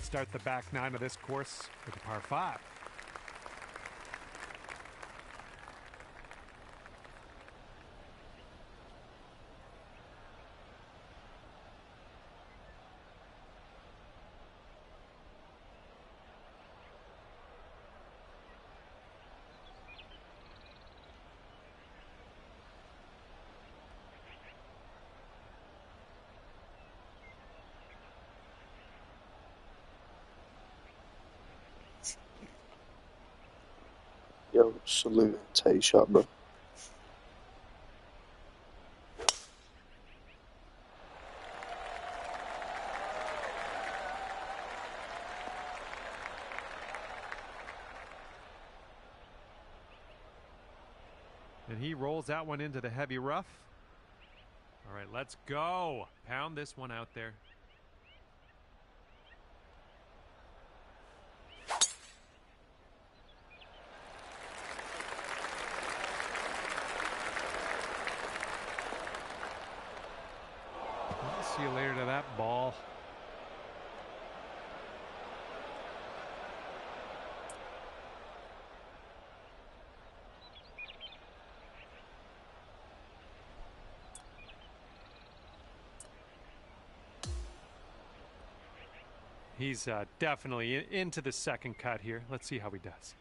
Start the back nine of this course with a par 5. Yo, salute and take a shot, bro. And he rolls that one into the heavy rough. All right, let's go. Pound this one out there. I'll see you later to that ball. He's definitely into the second cut here. Let's see how he does.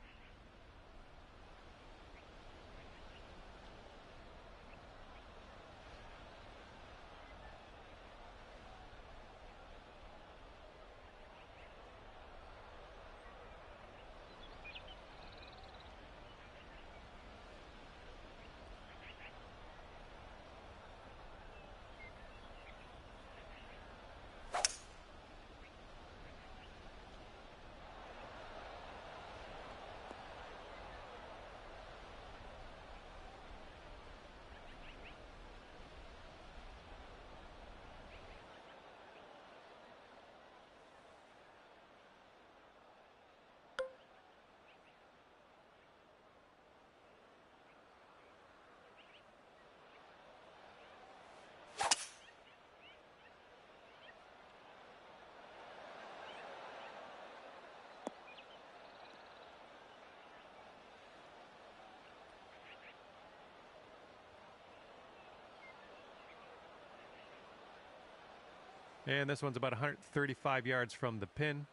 And this one's about 135 yards from the pin.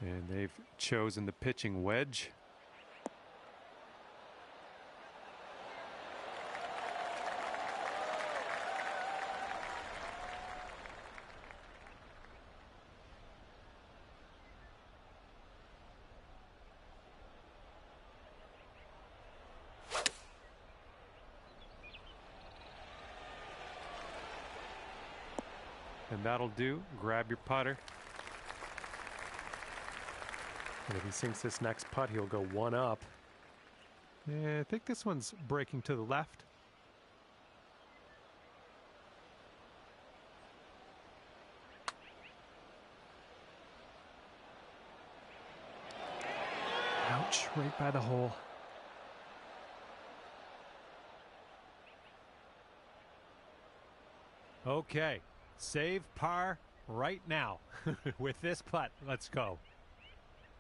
And they've chosen the pitching wedge. And that'll do. Grab your putter. And if he sinks this next putt, he'll go one up. Yeah, I think this one's breaking to the left. Ouch, right by the hole. Okay, save par right now with this putt. Let's go.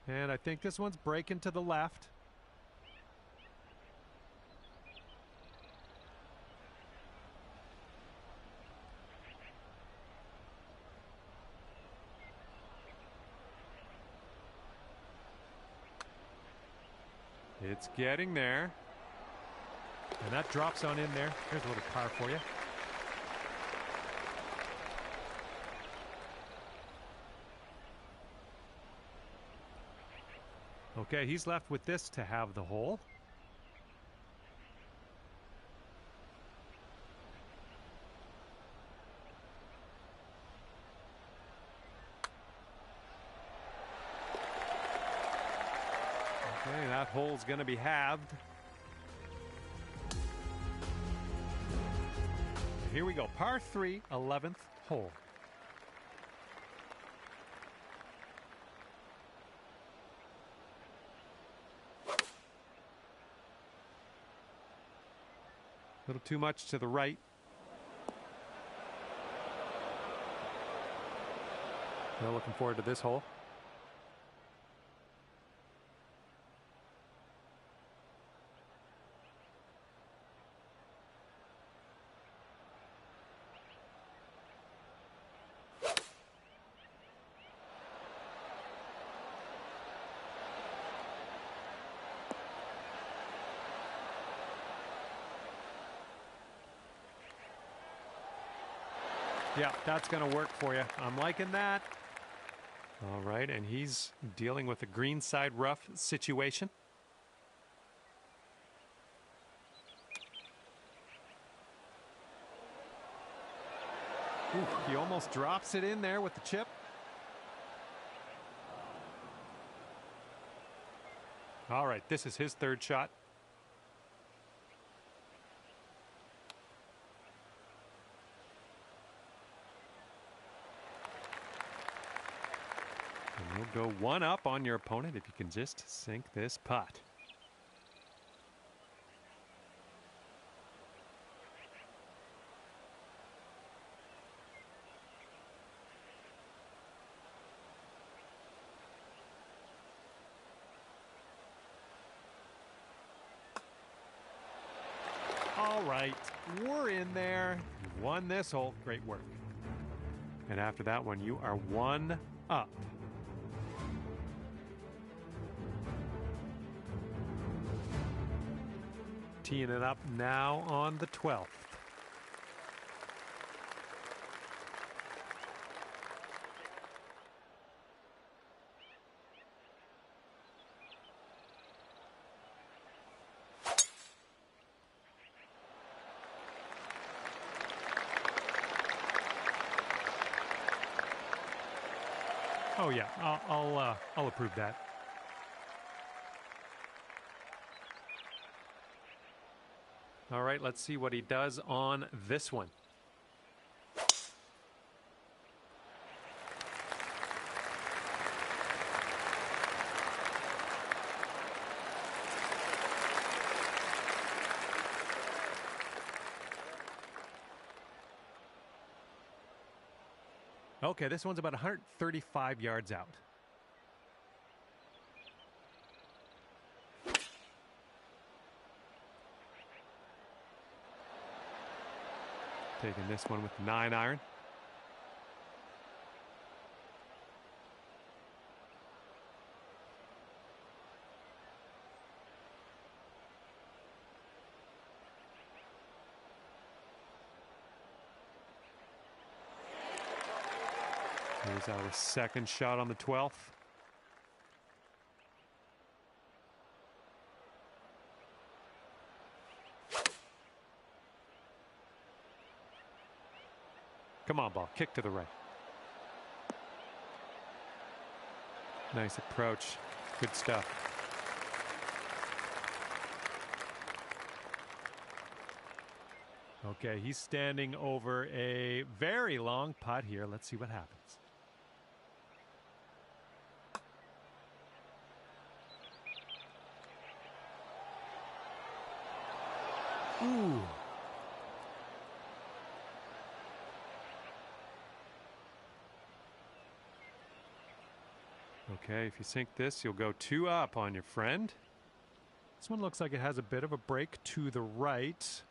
And I think this one's breaking to the left. It's getting there. And that drops on in there. Here's a little par for you. Okay, he's left with this to have the hole. Okay, that hole's going to be halved. Here we go, par 3, 11th hole. A little too much to the right. Well, looking forward to this hole. Yeah, that's going to work for you. I'm liking that. All right, and he's dealing with a greenside rough situation. Ooh, he almost drops it in there with the chip. All right, this is his third shot. And you'll go one up on your opponent if you can just sink this putt. All right, we're in there. You won this hole. Great work. And after that one, you are one up. Teeing it up now on the 12th. Oh yeah, I'll approve that. All right, let's see what he does on this one. Okay, this one's about 135 yards out. Taking this one with the 9-iron. Here's our second shot on the 12th. Come on, ball. Kick to the right. Nice approach. Good stuff. Okay, he's standing over a very long putt here. Let's see what happens. Ooh. Okay, if you sink this, you'll go 2 up on your friend. This one looks like it has a bit of a break to the right.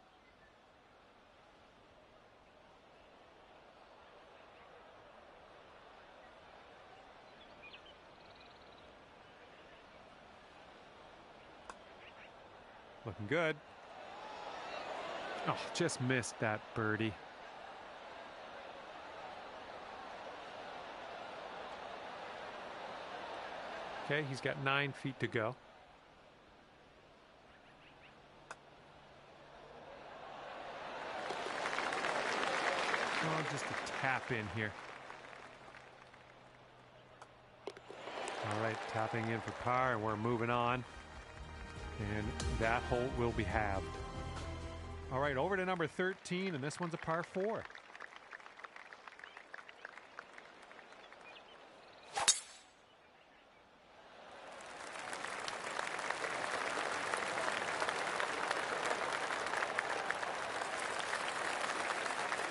Looking good. Oh, just missed that birdie. Okay, he's got 9 feet to go. Oh, just a tap in here. All right, tapping in for par, and we're moving on. And that hole will be halved. All right, over to number 13, and this one's a par 4.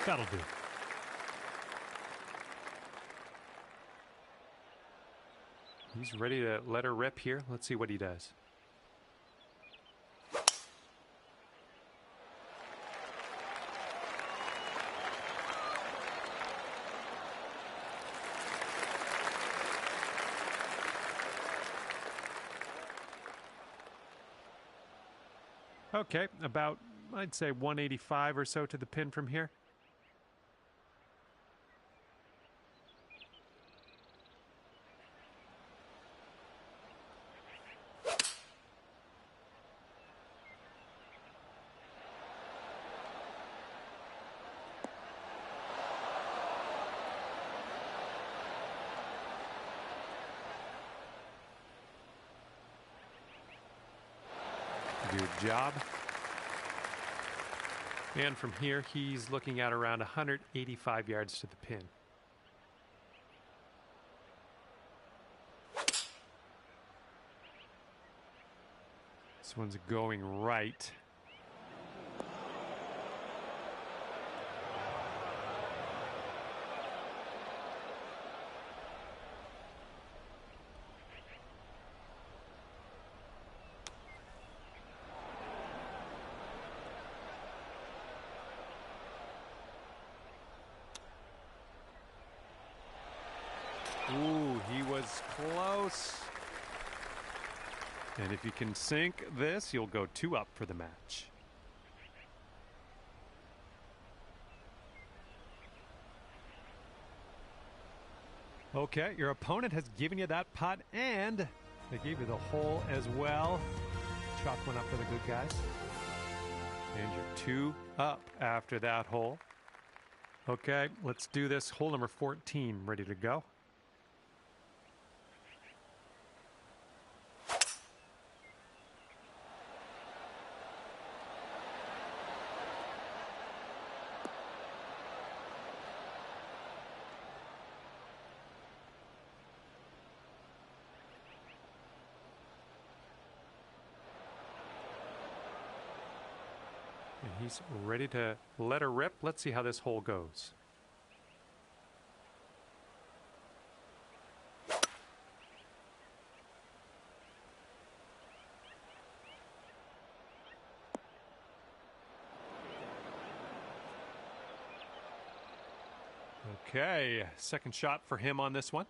That'll do. He's ready to let her rip here. Let's see what he does. Okay, about, I'd say 185 or so to the pin from here. Good job. And from here, he's looking at around 185 yards to the pin. This one's going right. Ooh, he was close. And if you can sink this, you'll go 2 up for the match. Okay, your opponent has given you that putt, and they gave you the hole as well. Chalk one up for the good guys. And you're 2 up after that hole. Okay, let's do this. Hole number 14, ready to go. And he's ready to let her rip. Let's see how this hole goes. Okay, second shot for him on this one.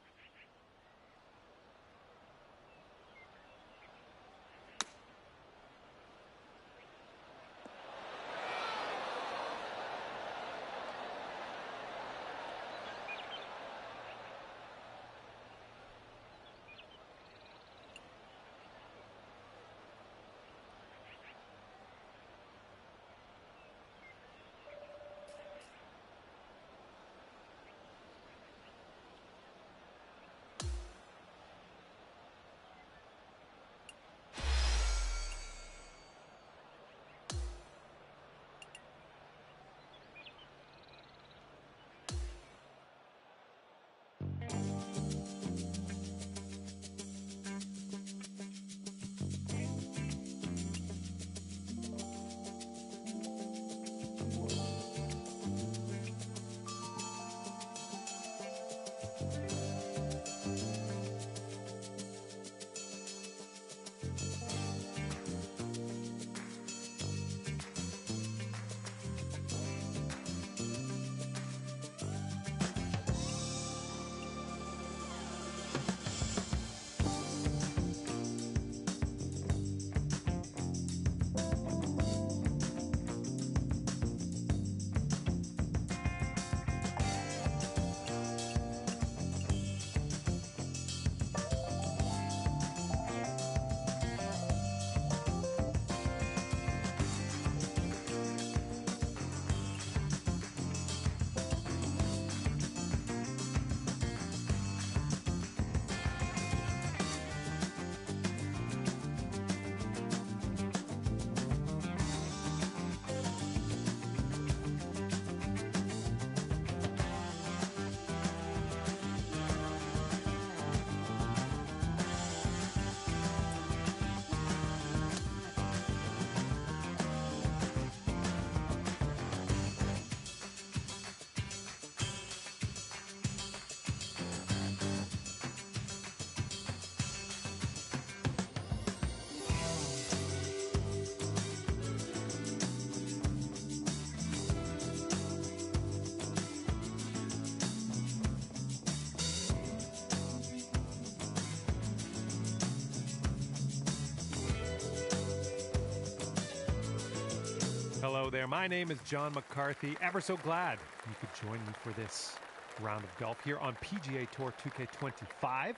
Hello there, my name is John McCarthy. Ever so glad you could join me for this round of golf here on PGA Tour 2K25.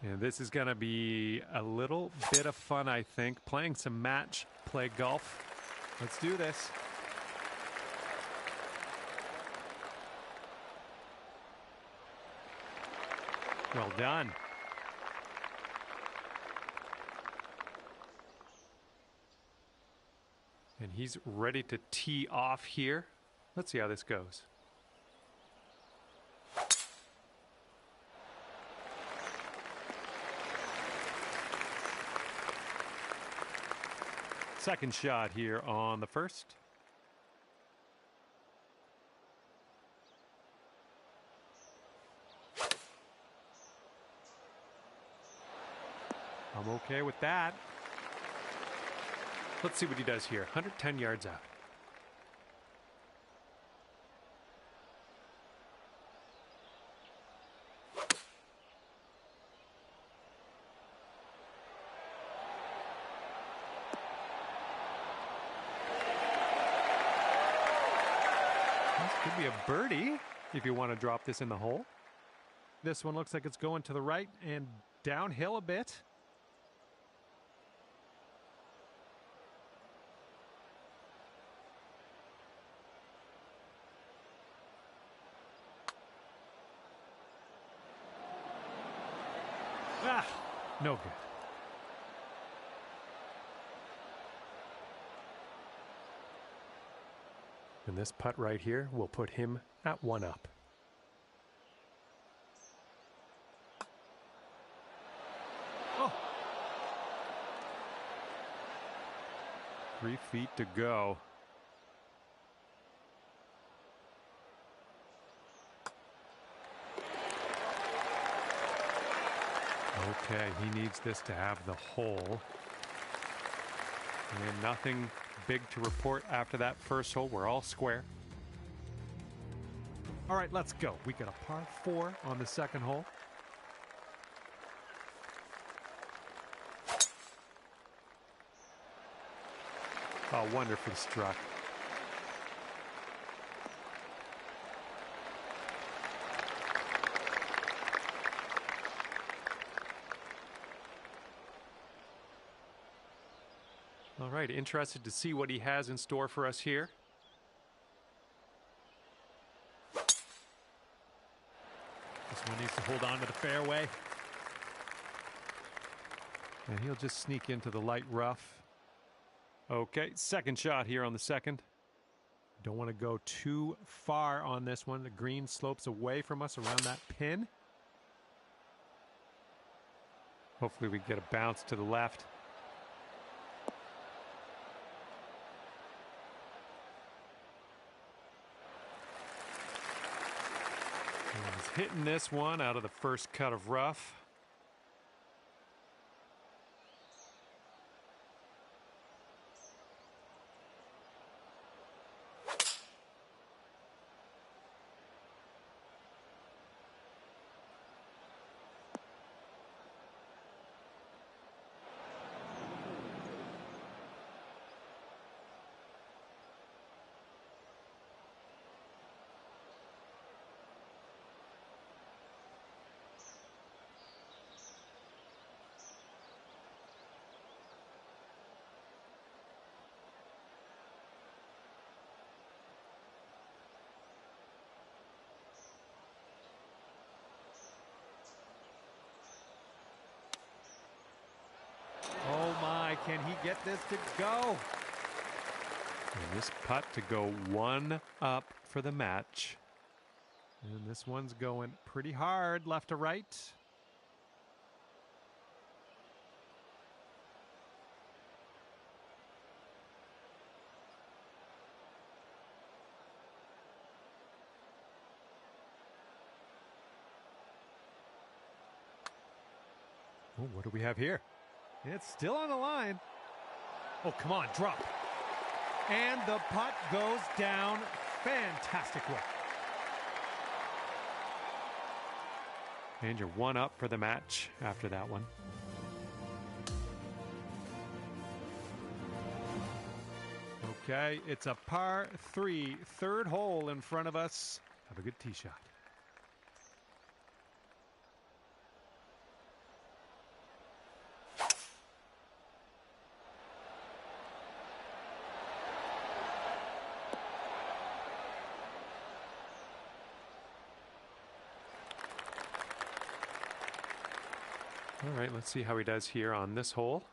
And this is going to be a little bit of fun, I think, playing some match play golf. Let's do this. Well done. And he's ready to tee off here. Let's see how this goes. Second shot here on the first. I'm okay with that. Let's see what he does here. 110 yards out. This could be a birdie if you want to drop this in the hole. This one looks like it's going to the right and downhill a bit. Ah, no good. And this putt right here will put him at 1 up. Oh. 3 feet to go. Okay, he needs this to have the hole. And nothing big to report after that first hole. We're all square. All right, let's go. We got a par 4 on the second hole. Oh, wonderfully struck. All right, interested to see what he has in store for us here. This one needs to hold on to the fairway. And he'll just sneak into the light rough. Okay, second shot here on the second. Don't want to go too far on this one. The green slopes away from us around that pin. Hopefully we get a bounce to the left. And he's hitting this one out of the first cut of rough. Oh my, can he get this to go? And this putt to go one up for the match. And this one's going pretty hard left to right. Oh, what do we have here? It's still on the line. Oh, come on, drop. And the putt goes down. Fantastic work. And you're one up for the match after that one. Okay, it's a par 3, third hole in front of us. Have a good tee shot. All right, let's see how he does here on this hole.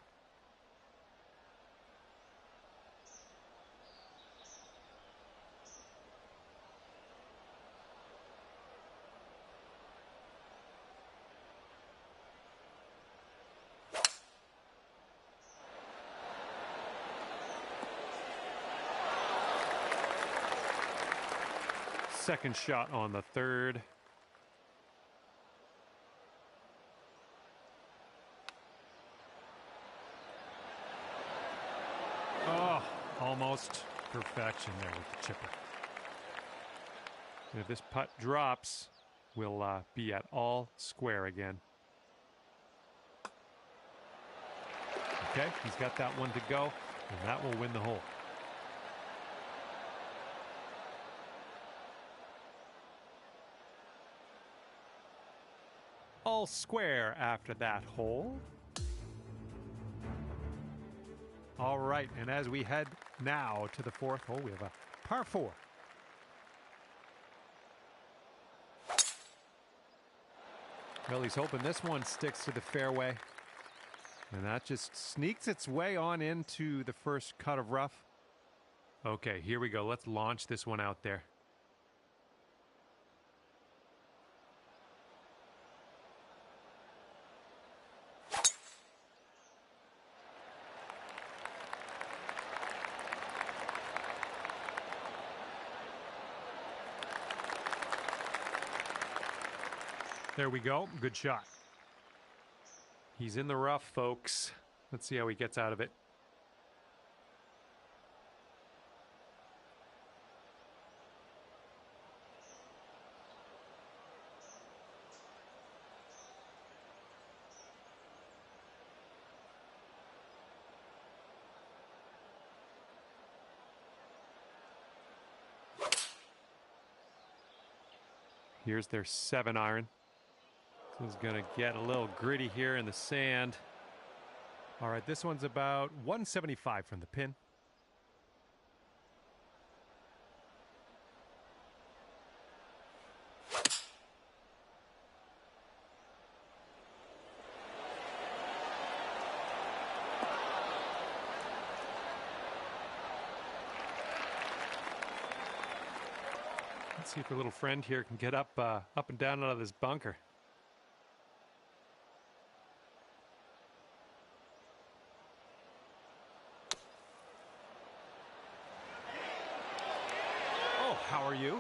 Second shot on the third. Oh, almost perfection there with the chipper. And if this putt drops, we'll be at all square again. Okay, he's got that one to go, and that will win the hole. All square after that hole. All right, and as we head now to the fourth hole, we have a par 4. Well, he's hoping this one sticks to the fairway. And that just sneaks its way on into the first cut of rough. Okay, here we go. Let's launch this one out there. There we go. Good shot. He's in the rough, folks. Let's see how he gets out of it. Here's their 7-iron. This one's going to get a little gritty here in the sand. All right, this one's about 175 from the pin. Let's see if our little friend here can get up and down out of this bunker. Oh, how are you?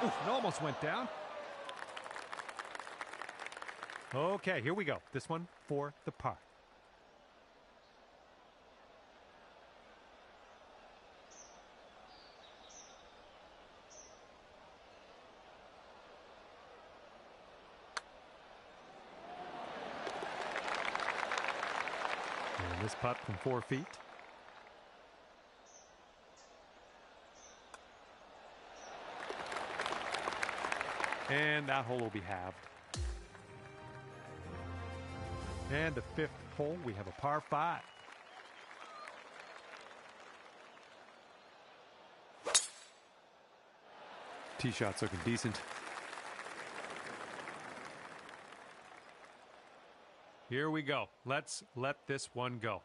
Oof, it almost went down. Okay, here we go. This one for the par. And this putt from 4 feet. And that hole will be halved. And the 5th hole, we have a par 5. Tee shot's looking decent. Here we go. Let's let this one go.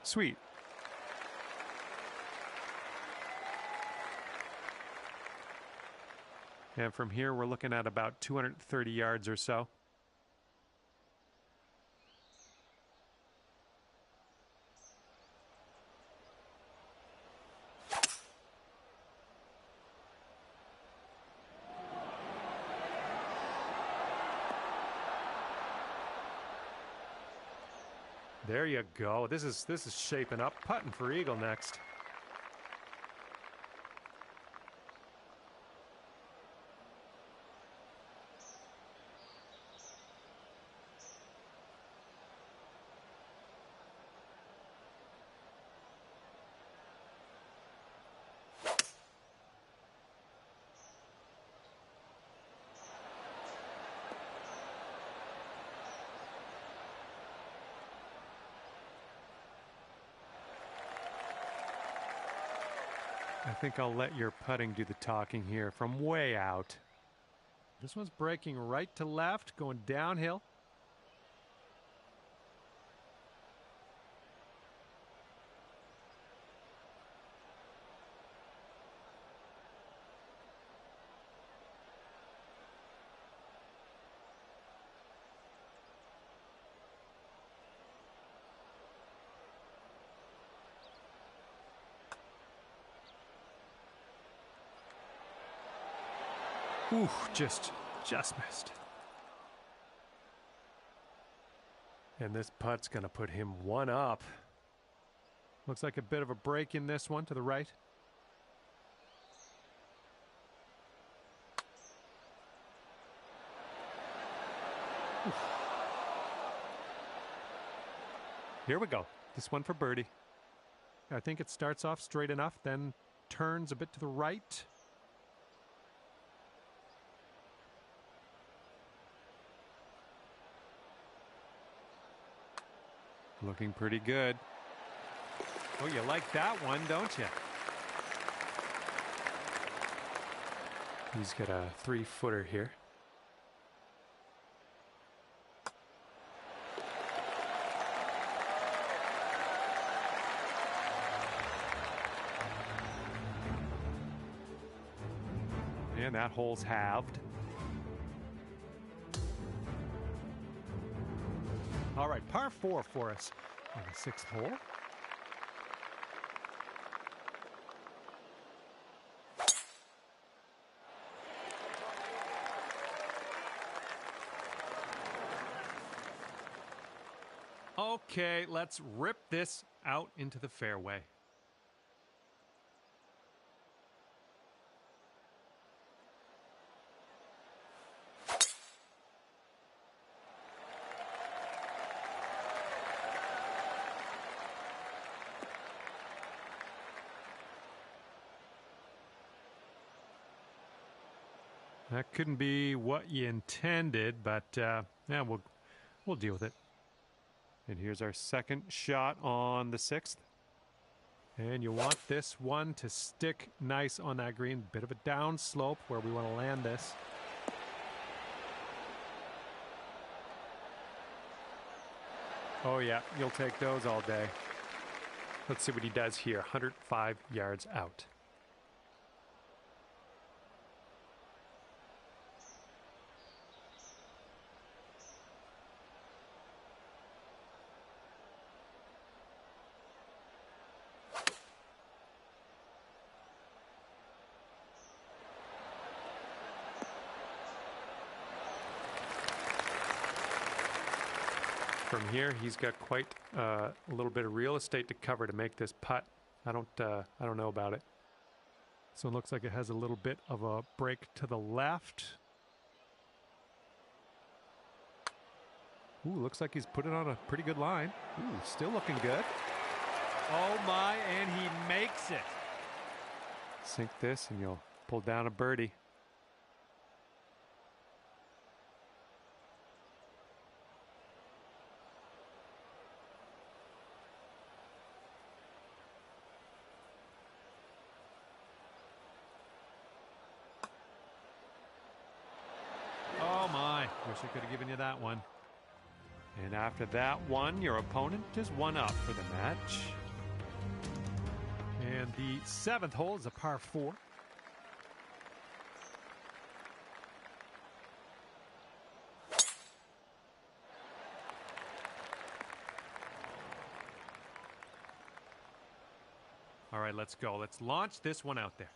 Sweet. And from here, we're looking at about 230 yards or so. There you go. This is shaping up. Putting for eagle next. I think I'll let your putting do the talking here from way out. This one's breaking right to left, going downhill. Ooh, just missed. And this putt's going to put him one up. Looks like a bit of a break in this one to the right. Ooh. Here we go. This one for birdie. I think it starts off straight enough, then turns a bit to the right. Looking pretty good. Oh, you like that one, don't you? He's got a 3-footer here. And that hole's halved. All right, par 4 for us on the 6th hole. Okay, let's rip this out into the fairway. That couldn't be what you intended, but yeah, we'll deal with it. And here's our second shot on the 6th. And you want this one to stick nice on that green. Bit of a down slope where we want to land this. Oh yeah, you'll take those all day. Let's see what he does here. 105 yards out. From here, he's got quite a little bit of real estate to cover to make this putt. I don't know about it. So it looks like it has a little bit of a break to the left. Ooh, looks like he's put it on a pretty good line. Ooh, still looking good. Oh my, and he makes it. Sink this and you'll pull down a birdie. Oh my, wish I could have given you that one. And after that one, your opponent is one up for the match. And the 7th hole is a par 4. All right, let's go. Let's launch this one out there.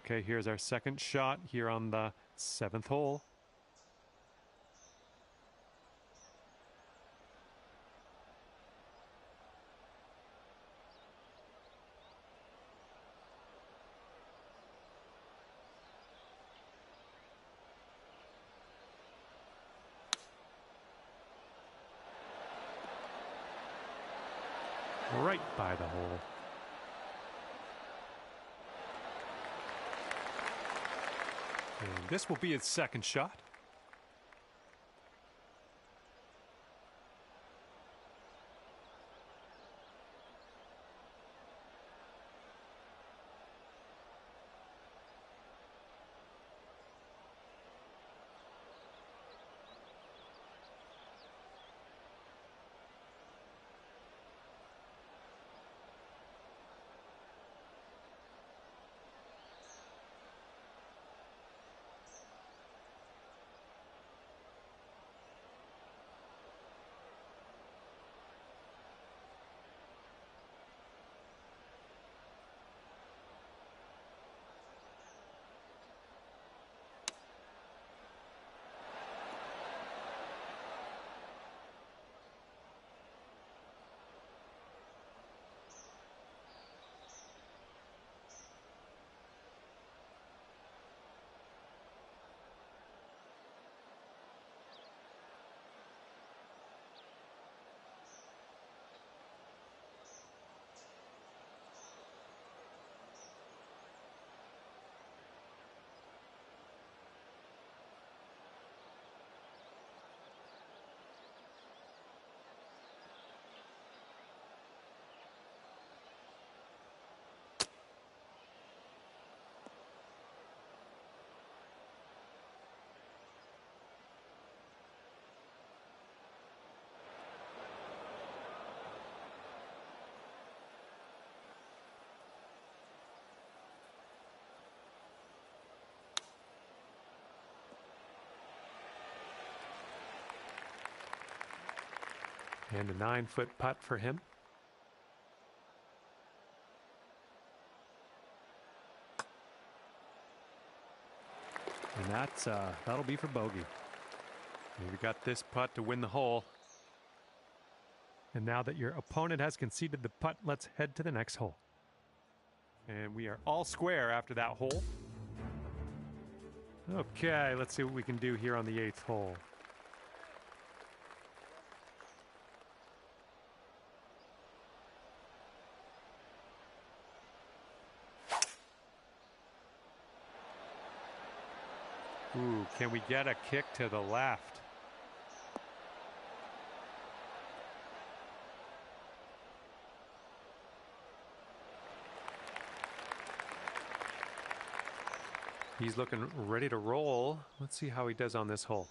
Okay, here's our second shot here on the 7th hole. Right by the hole. And this will be his second shot. And a 9-foot putt for him. And that'll be for bogey. You've got this putt to win the hole. And now that your opponent has conceded the putt, let's head to the next hole. And we are all square after that hole. Okay, let's see what we can do here on the 8th hole. Ooh, can we get a kick to the left? He's looking ready to roll. Let's see how he does on this hole.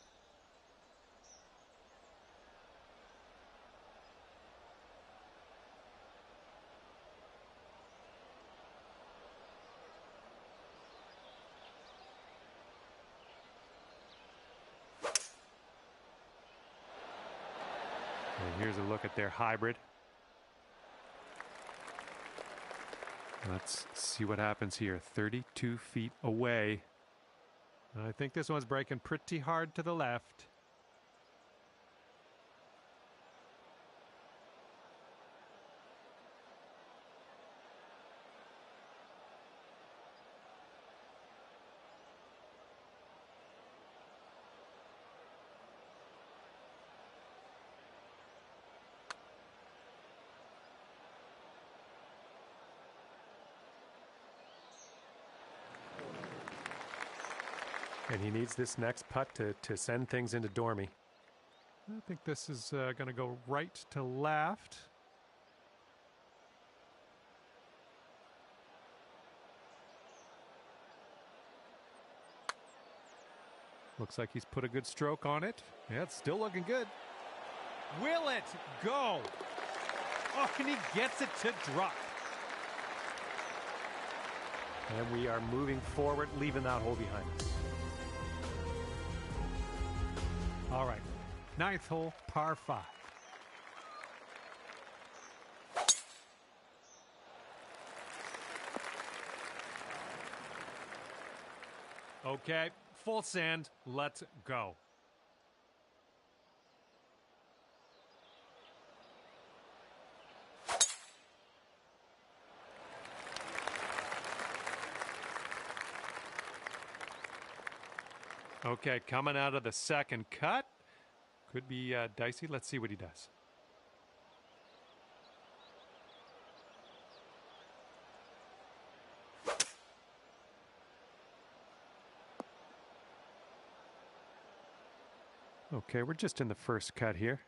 And here's a look at their hybrid. Let's see what happens here. 32 feet away. I think this one's breaking pretty hard to the left. And he needs this next putt to send things into Dormy. I think this is going to go right to left. Looks like he's put a good stroke on it. Yeah, it's still looking good. Will it go? Oh, and he gets it to drop. And we are moving forward, leaving that hole behind us. All right, 9th hole, par 5. Okay, full send, let's go. Okay, coming out of the second cut. Could be dicey. Let's see what he does. Okay, we're just in the first cut here.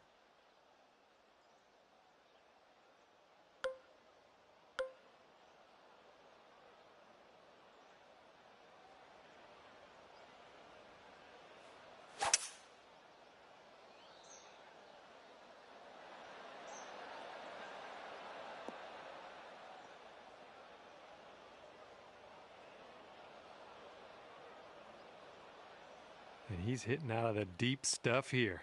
And he's hitting out of the deep stuff here.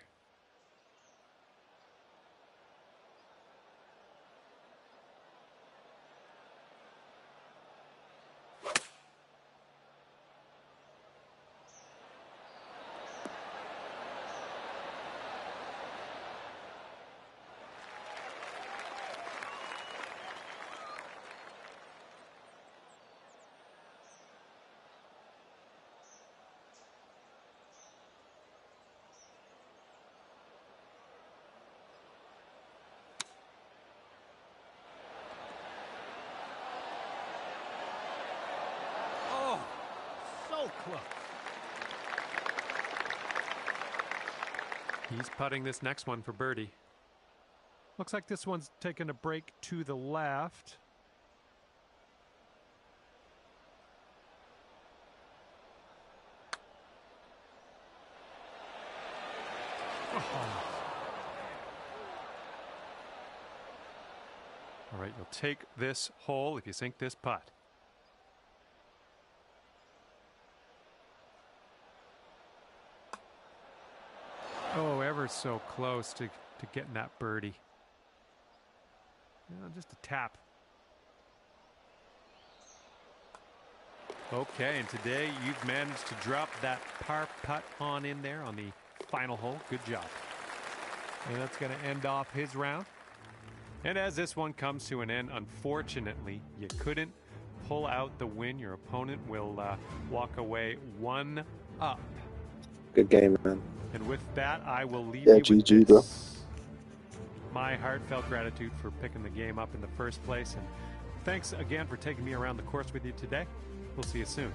Close. He's putting this next one for birdie. Looks like this one's taking a break to the left. Oh. All right, you'll take this hole if you sink this putt. Oh, ever so close to getting that birdie. Just a tap. Okay, and today you've managed to drop that par putt on in there on the final hole. Good job. And that's going to end off his round. And as this one comes to an end, unfortunately, you couldn't pull out the win. Your opponent will walk away 1 up. Good game, man. And with that, I will leave Yeah, you with GG, this. My heartfelt gratitude for picking the game up in the first place. And thanks again for taking me around the course with you today. We'll see you soon.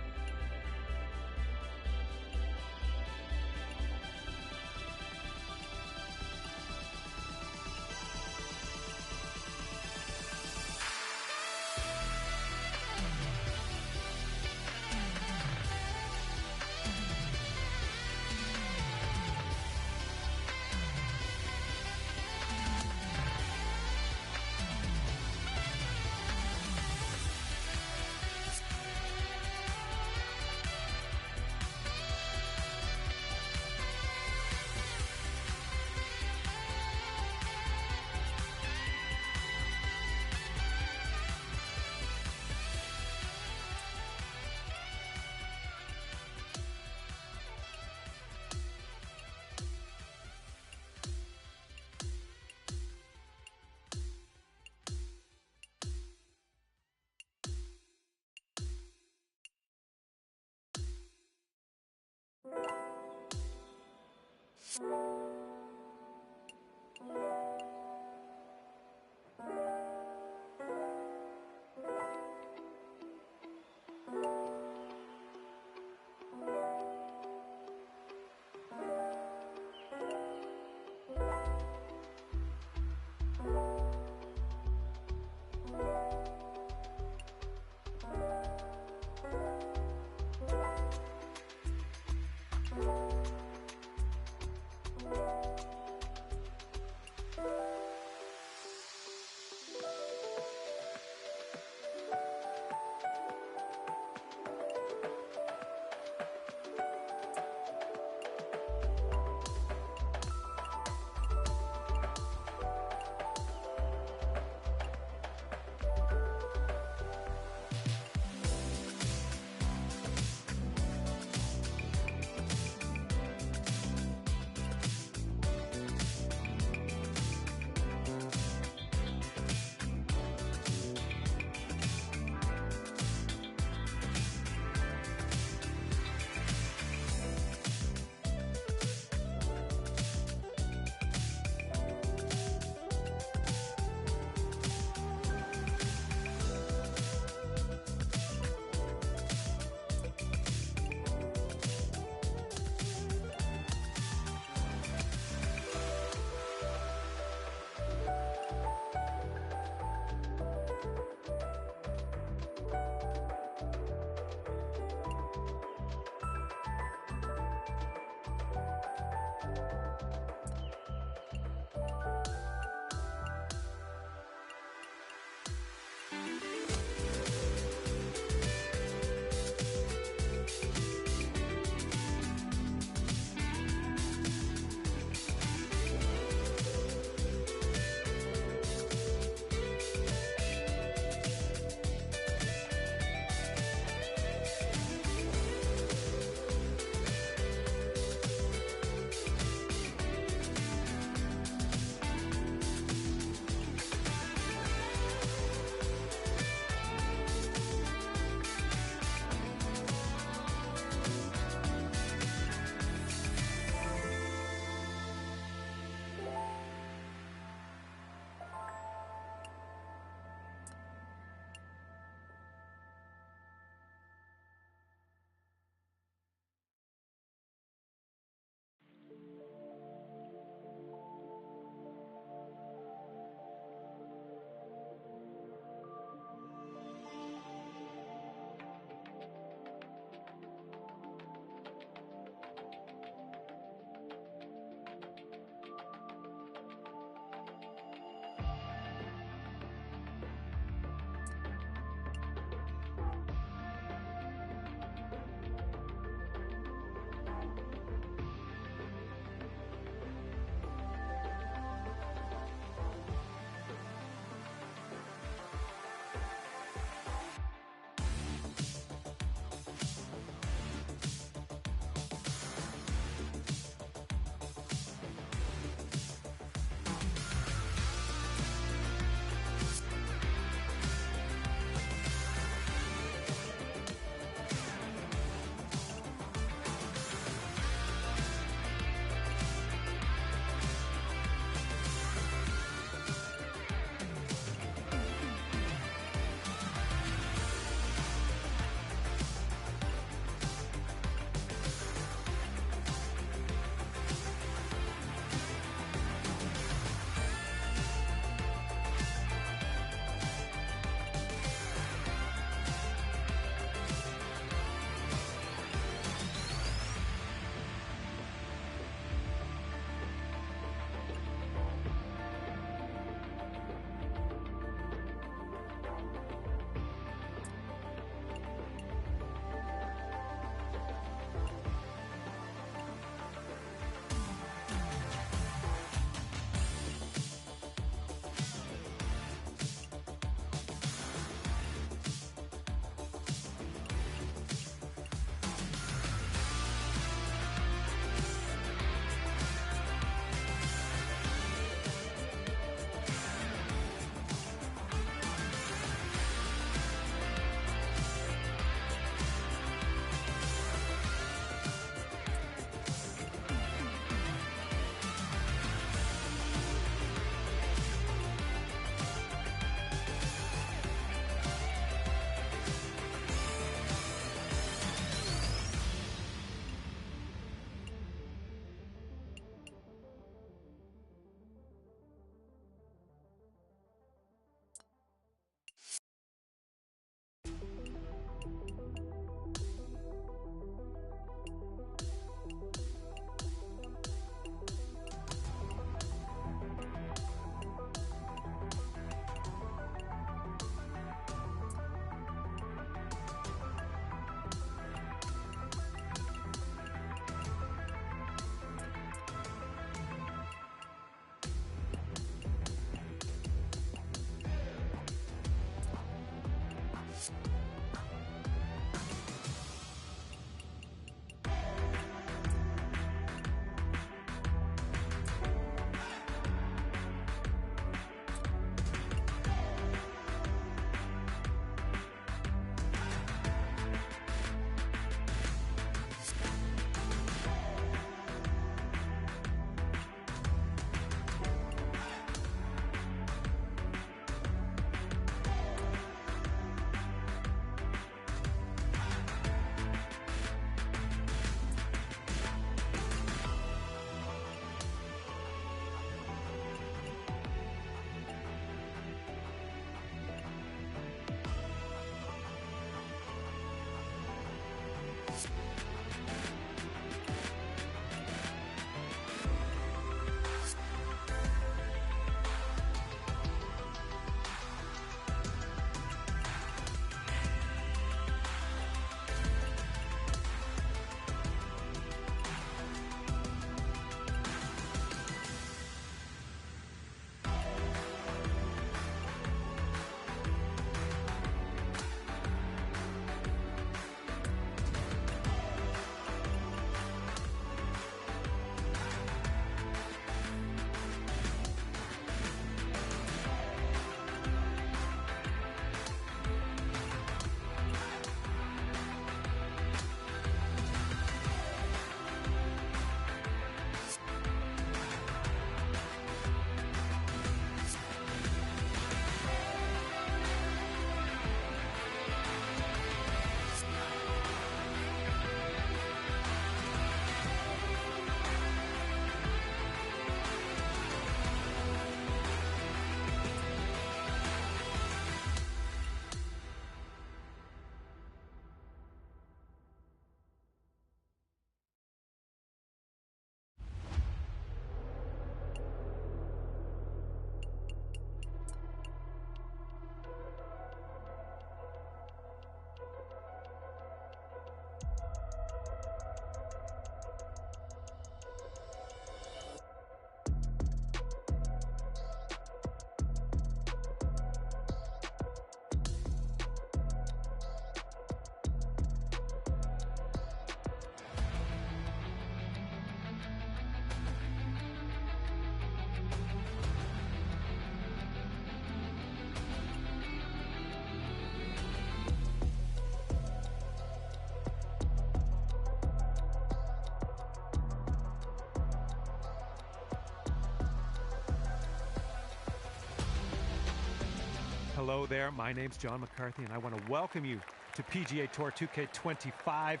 Hello there, my name's John McCarthy, and I want to welcome you to PGA Tour 2K25.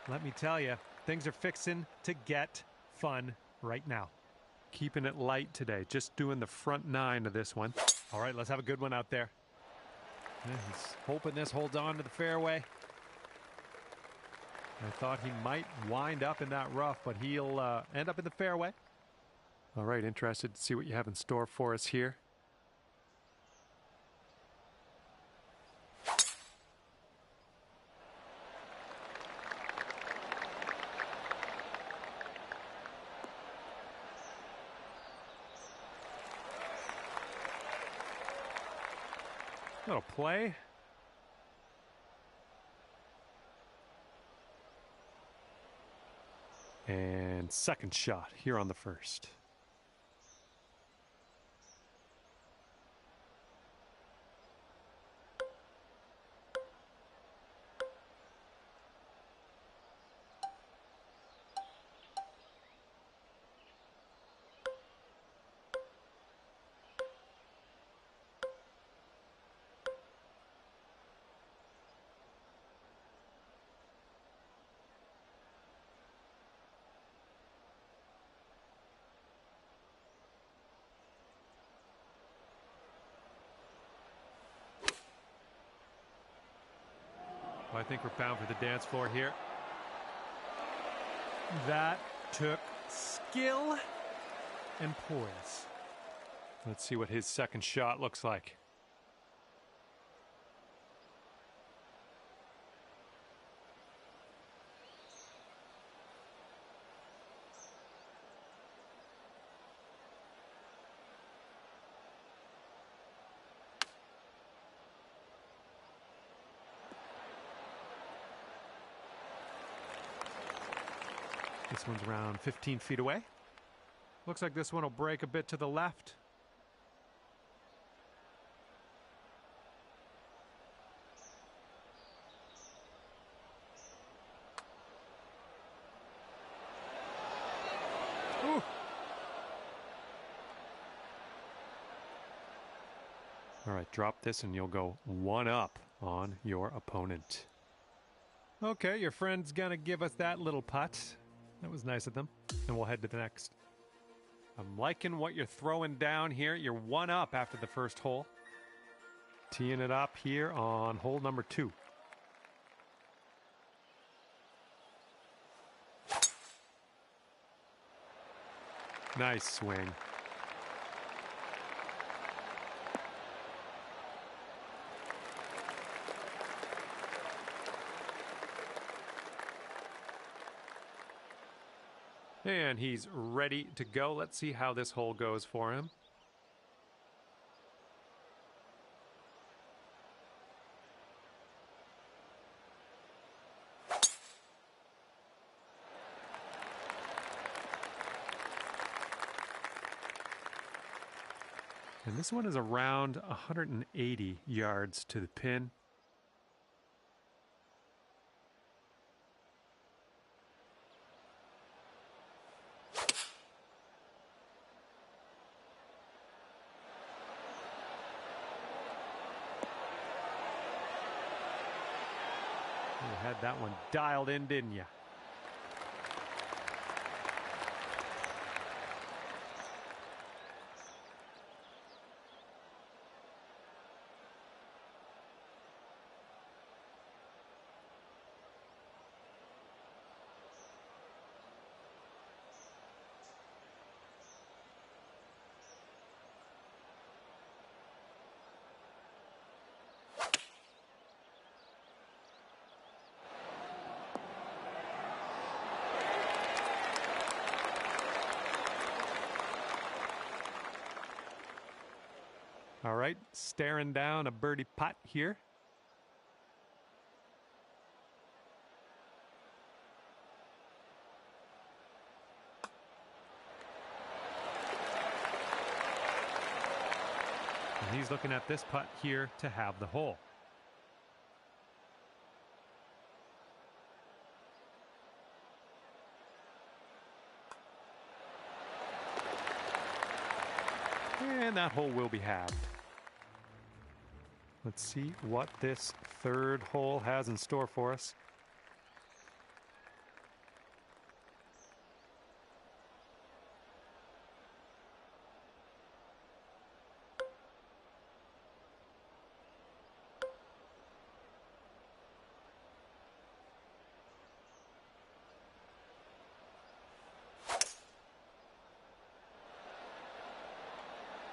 Let me tell you, things are fixing to get fun right now. Keeping it light today, just doing the front 9 of this one. All right, let's have a good one out there. Yeah, he's hoping this holds on to the fairway. I thought he might wind up in that rough, but he'll end up in the fairway. All right, interested to see what you have in store for us here. Little play. And second shot here on the first. Well, I think we're bound for the dance floor here. That took skill and poise. Let's see what his second shot looks like. This one's around 15 feet away. Looks like this one will break a bit to the left. Ooh. All right, drop this and you'll go one up on your opponent. Okay, your friend's gonna give us that little putt. That was nice of them. And we'll head to the next. I'm liking what you're throwing down here. You're one up after the first hole. Teeing it up here on hole number 2. Nice swing. And he's ready to go. Let's see how this hole goes for him. And this one is around 180 yards to the pin. You had that one dialed in, didn't you? All right, staring down a birdie putt here. And he's looking at this putt here to have the hole. And that hole will be halved. Let's see what this third hole has in store for us.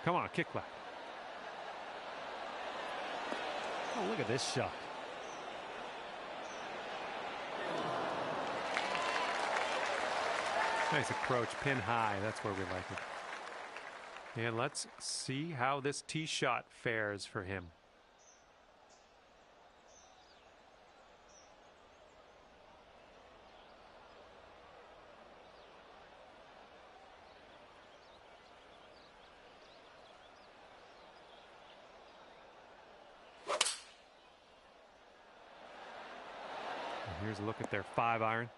Come on, kick left. Oh, look at this shot. Nice approach, pin high. That's where we like it. And let's see how this tee shot fares for him. Here's a look at their 5-iron.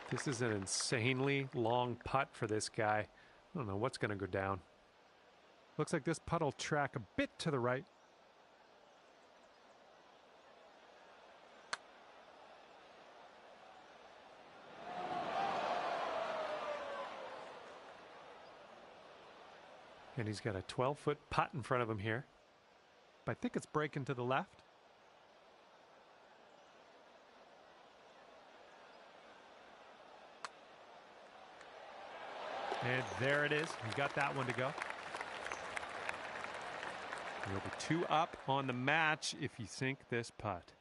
This is an insanely long putt for this guy. I don't know what's going to go down. Looks like this putt will track a bit to the right. And he's got a 12-foot putt in front of him here. But I think it's breaking to the left. And there it is. He got that one to go. You'll be 2 up on the match if you sink this putt.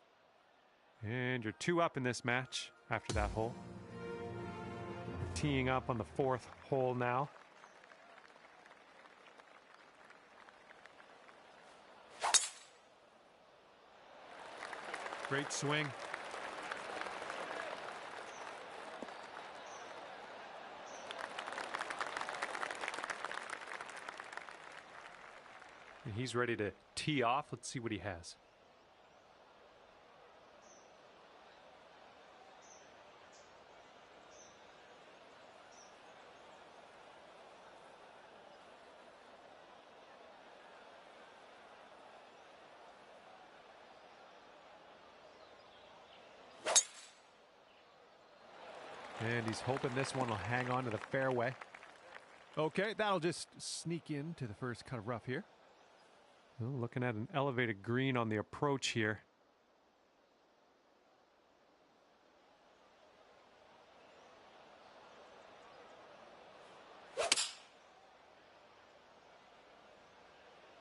And you're 2 up in this match after that hole. We're teeing up on the 4th hole now. Great swing. And he's ready to tee off. Let's see what he has. And he's hoping this one will hang on to the fairway. Okay, that'll just sneak into the first cut of rough here. Well, looking at an elevated green on the approach here.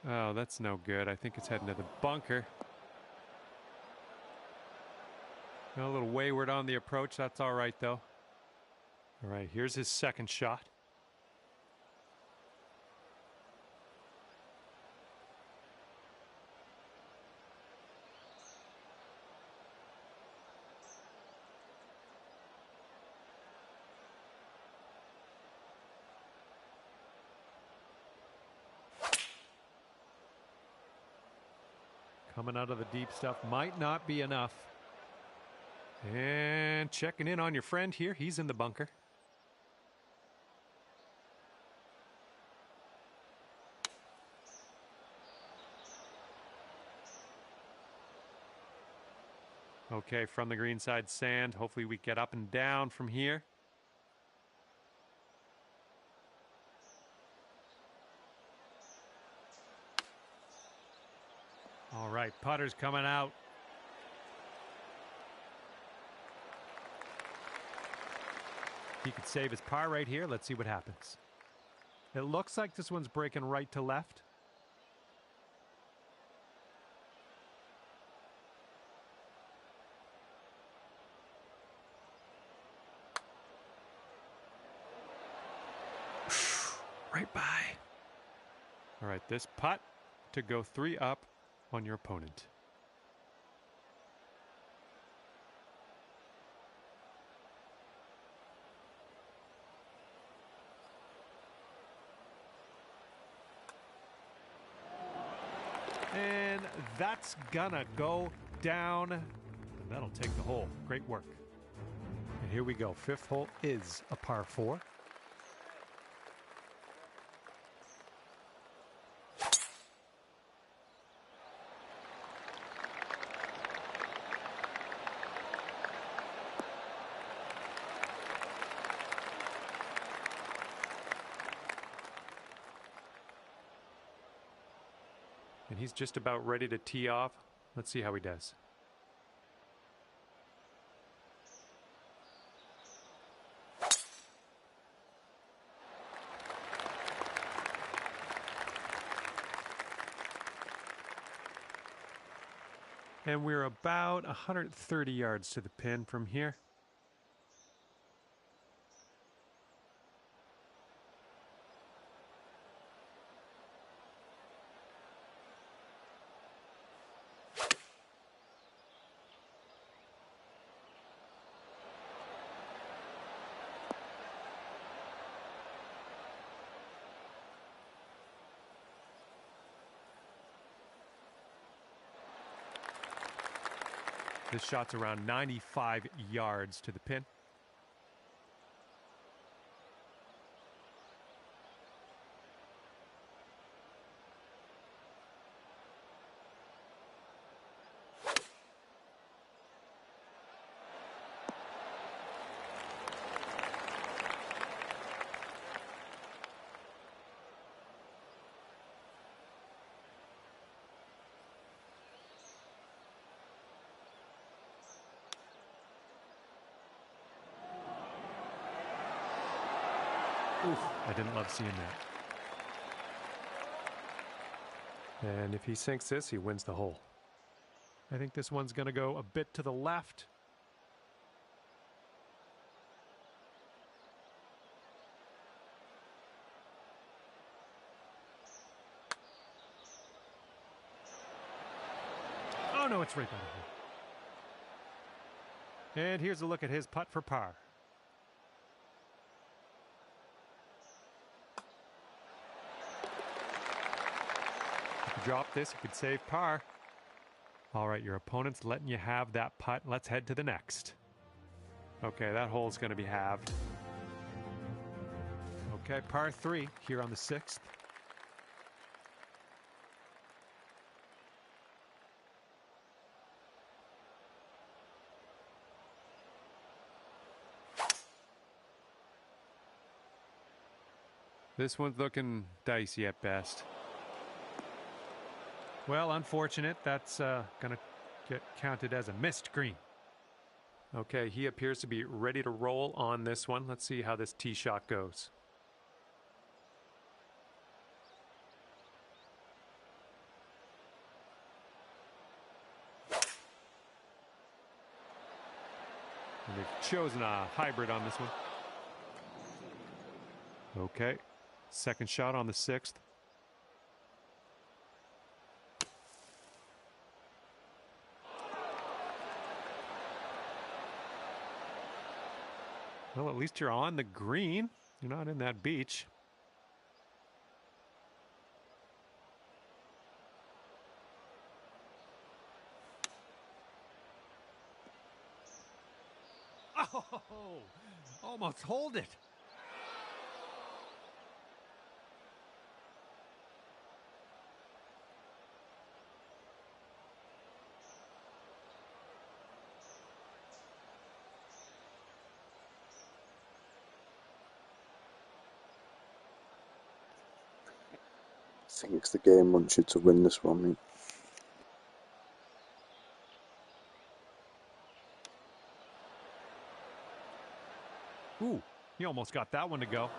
Oh, that's no good. I think it's heading to the bunker. A little wayward on the approach. That's all right, though. All right, here's his second shot. Coming out of the deep stuff might not be enough. And checking in on your friend here. He's in the bunker. Okay, from the green side sand. Hopefully we get up and down from here. All right, putter's coming out. He could save his par right here. Let's see what happens. It looks like this one's breaking right to left. Right by. All right, this putt to go 3 up on your opponent. And that's gonna go down. And that'll take the hole. Great work. And here we go. 5th hole is a par 4. he's just about ready to tee off. Let's see how he does. And we're about 130 yards to the pin from here. This shot's around 95 yards to the pin. Oof, I didn't love seeing that. And if he sinks this, he wins the hole. I think this one's going to go a bit to the left. Oh, no, it's right by the hole. And here's a look at his putt for par. Drop this, you could save par. All right, your opponent's letting you have that putt. Let's head to the next. Okay, that hole's going to be halved. Okay, par 3 here on the 6th. This one's looking dicey at best. Well, unfortunate. That's going to get counted as a missed green. Okay, he appears to be ready to roll on this one. Let's see how this tee shot goes. And they've chosen a hybrid on this one. Okay, second shot on the 6th. Well, at least you're on the green. You're not in that beach. Oh, almost hold it. I think it's the game wants you to win this one, mate. Ooh, he almost got that one to go.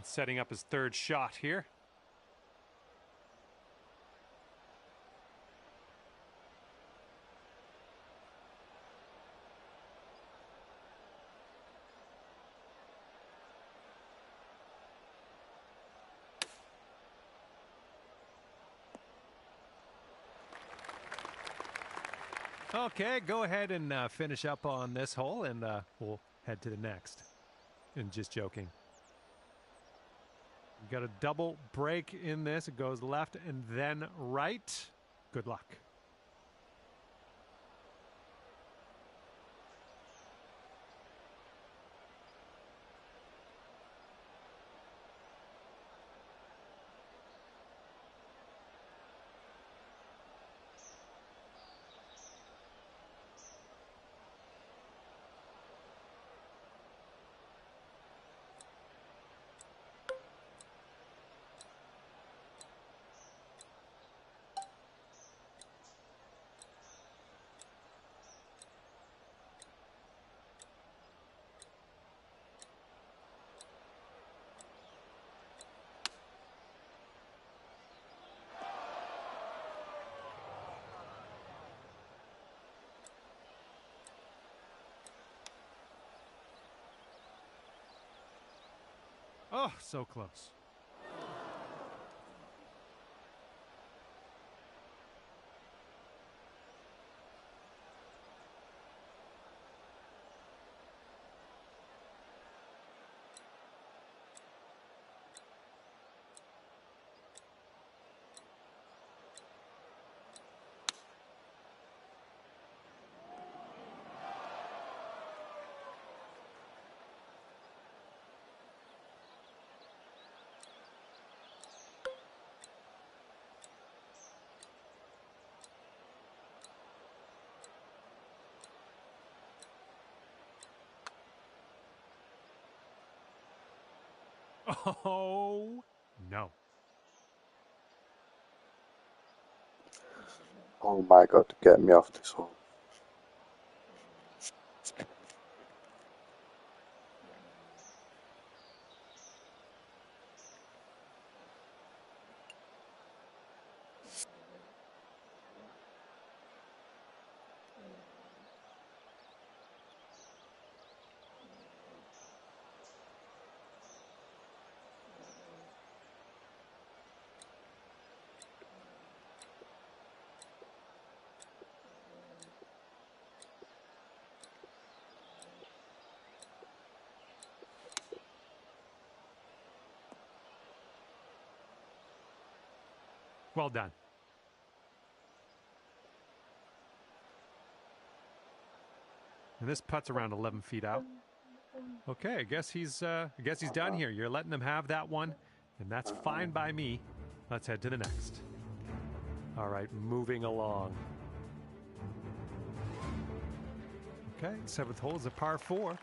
Setting up his third shot here. Okay, go ahead and finish up on this hole, and we'll head to the next. And just joking. We've got a double break in this. It goes left and then right. Good luck. Oh, so close. Oh, no. Oh my god, get me off this hole. Well done. And this putt's around 11 feet out. Okay, I guess he's done here. You're letting him have that one, and that's fine by me. Let's head to the next. All right, moving along. Okay, 7th hole is a par 4.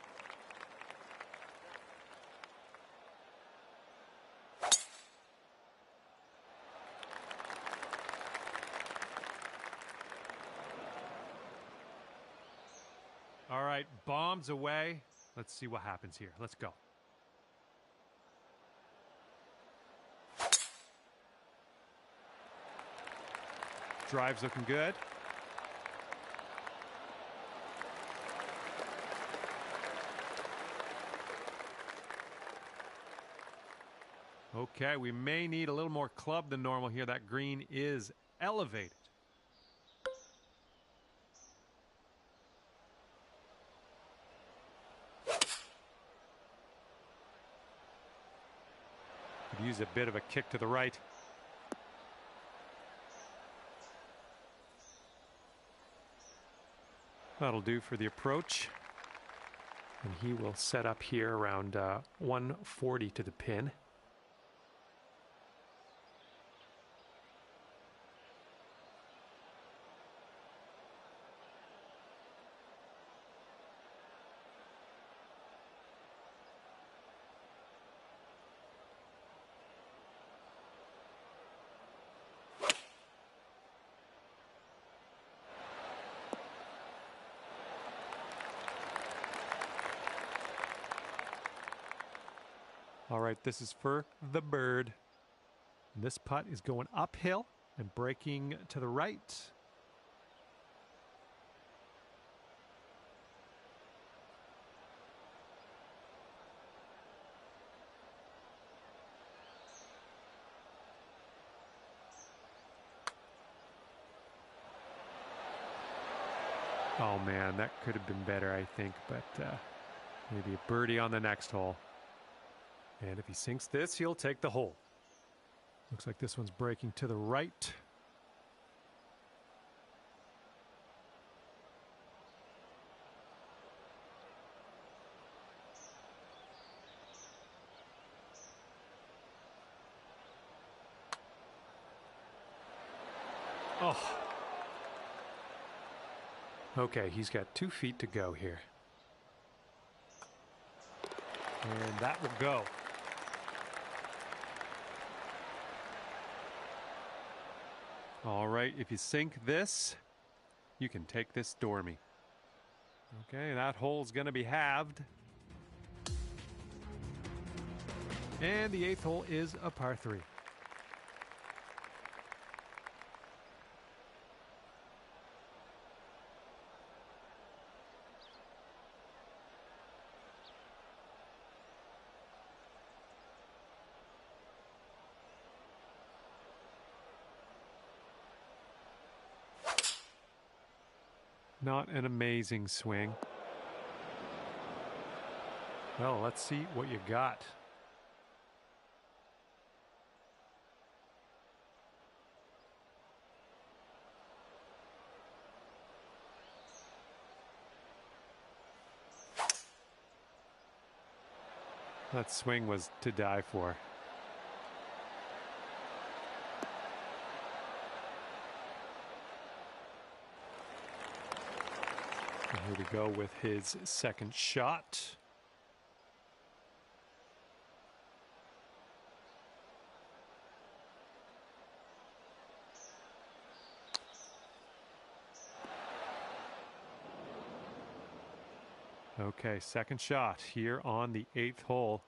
All right, bombs away. Let's see what happens here. Let's go. Drive's looking good. Okay, we may need a little more club than normal here. That green is elevated. Could use a bit of a kick to the right. That'll do for the approach. And he will set up here around 140 to the pin. All right, this is for the bird. This putt is going uphill and breaking to the right. Oh man, that could have been better, I think, but maybe a birdie on the next hole. And if he sinks this, he'll take the hole. Looks like this one's breaking to the right. Oh. Okay, he's got 2 feet to go here. And that will go. All right, if you sink this, you can take this Stormy. Okay, that hole's going to be halved. And the 8th hole is a par 3. Not an amazing swing. Well, let's see what you got. That swing was to die for. And here we go with his second shot. Okay, second shot here on the 8th hole.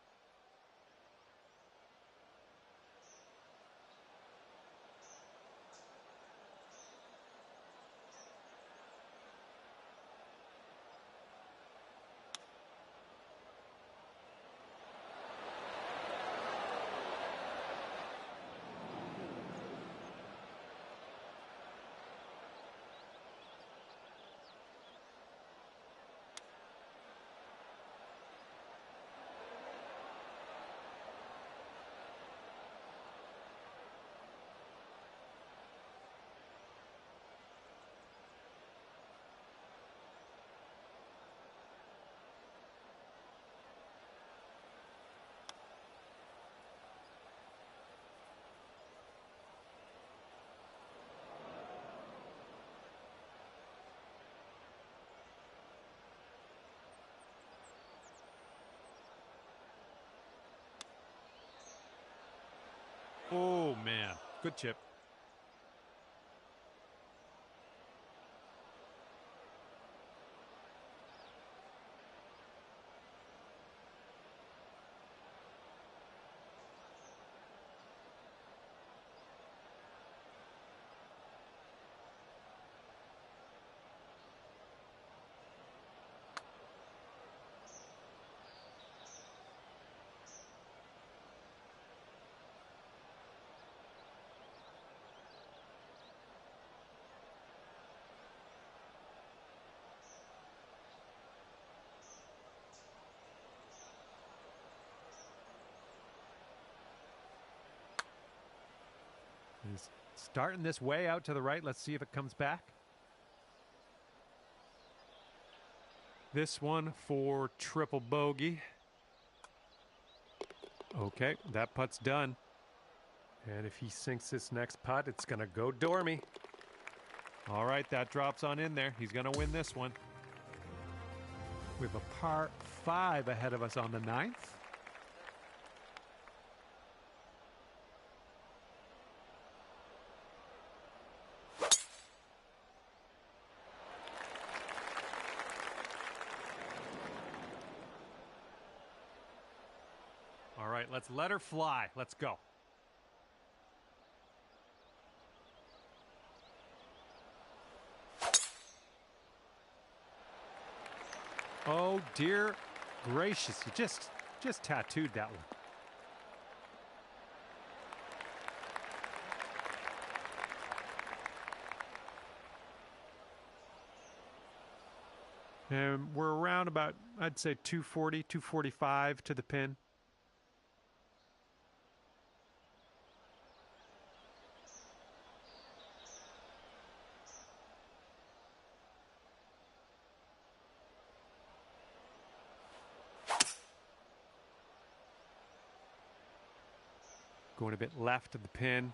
Oh, man. Good chip. He's starting this way out to the right. Let's see if it comes back. This one for triple bogey. Okay, that putt's done. And if he sinks this next putt, it's going to go Dormy. All right, that drops on in there. He's going to win this one. We have a par 5 ahead of us on the 9th. All right, let's let her fly. Let's go. Oh, dear gracious. You just tattooed that one. And we're around about, I'd say 240, 245 to the pin. Going a bit left of the pin.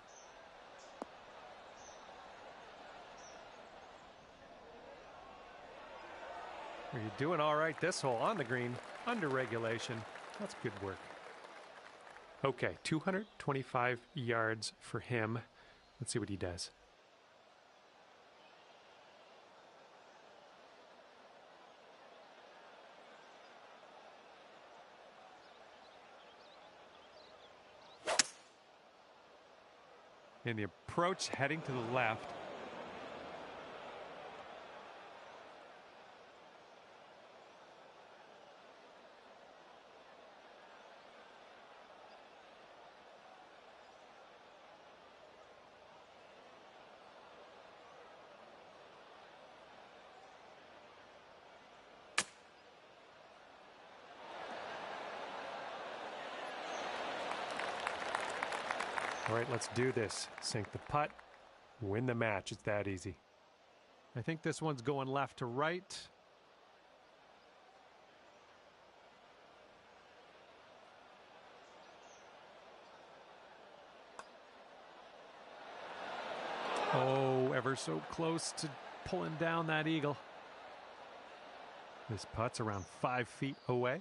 Are you doing all right this hole on the green, under regulation? That's good work. Okay, 225 yards for him. Let's see what he does. And the approach heading to the left. All right, let's do this. Sink the putt, win the match. It's that easy. I think this one's going left to right. Oh, ever so close to pulling down that eagle. This putt's around 5 feet away.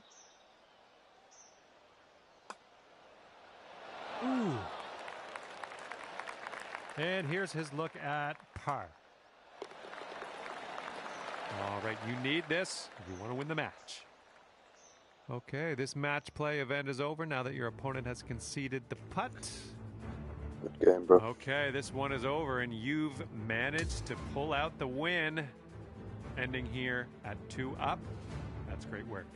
Ooh. And here's his look at par. All right, you need this if you want to win the match. Okay, this match play event is over now that your opponent has conceded the putt. Good game, bro. Okay, this one is over, and you've managed to pull out the win, ending here at 2 up. That's great work.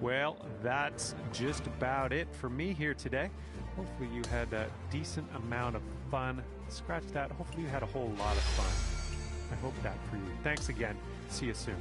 Well, that's just about it for me here today. Hopefully you had a decent amount of fun. Scratch that. Hopefully you had a whole lot of fun. I hope that for you. Thanks again. See you soon.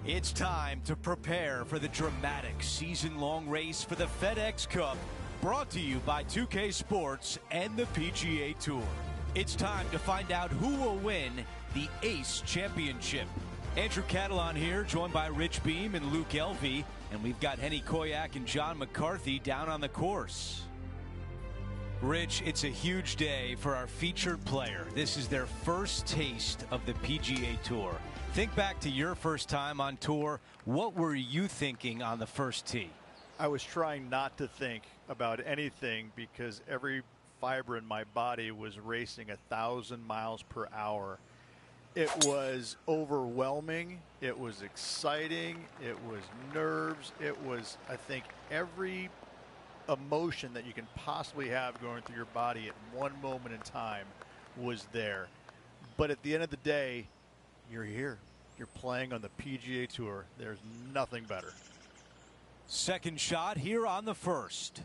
It's time to prepare for the dramatic season-long race for the FedEx Cup, brought to you by 2K Sports and the PGA Tour. It's time to find out who will win the Ace Championship. Andrew Catalan here, joined by Rich Beam and Luke Elvey, and we've got Henny Koyak and John McCarthy down on the course. Rich, it's a huge day for our featured player. This is their first taste of the PGA Tour. Think back to your first time on tour. What were you thinking on the first tee? I was trying not to think about anything because every fiber in my body was racing 1,000 miles per hour. It was overwhelming. It was exciting. It was nerves. It was, I think, every emotion that you can possibly have going through your body at one moment in time was there. But at the end of the day, you're here. You're playing on the PGA Tour. There's nothing better. Second shot here on the first.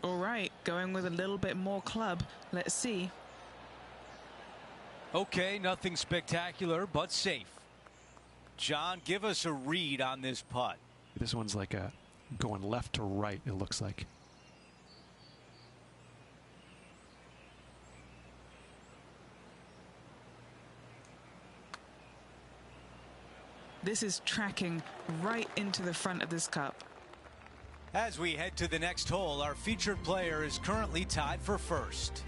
All right, going with a little bit more club. Let's see. Okay, nothing spectacular, but safe. John, give us a read on this putt. This one's like going left to right, it looks like. This is tracking right into the front of this cup. As we head to the next hole, our featured player is currently tied for first.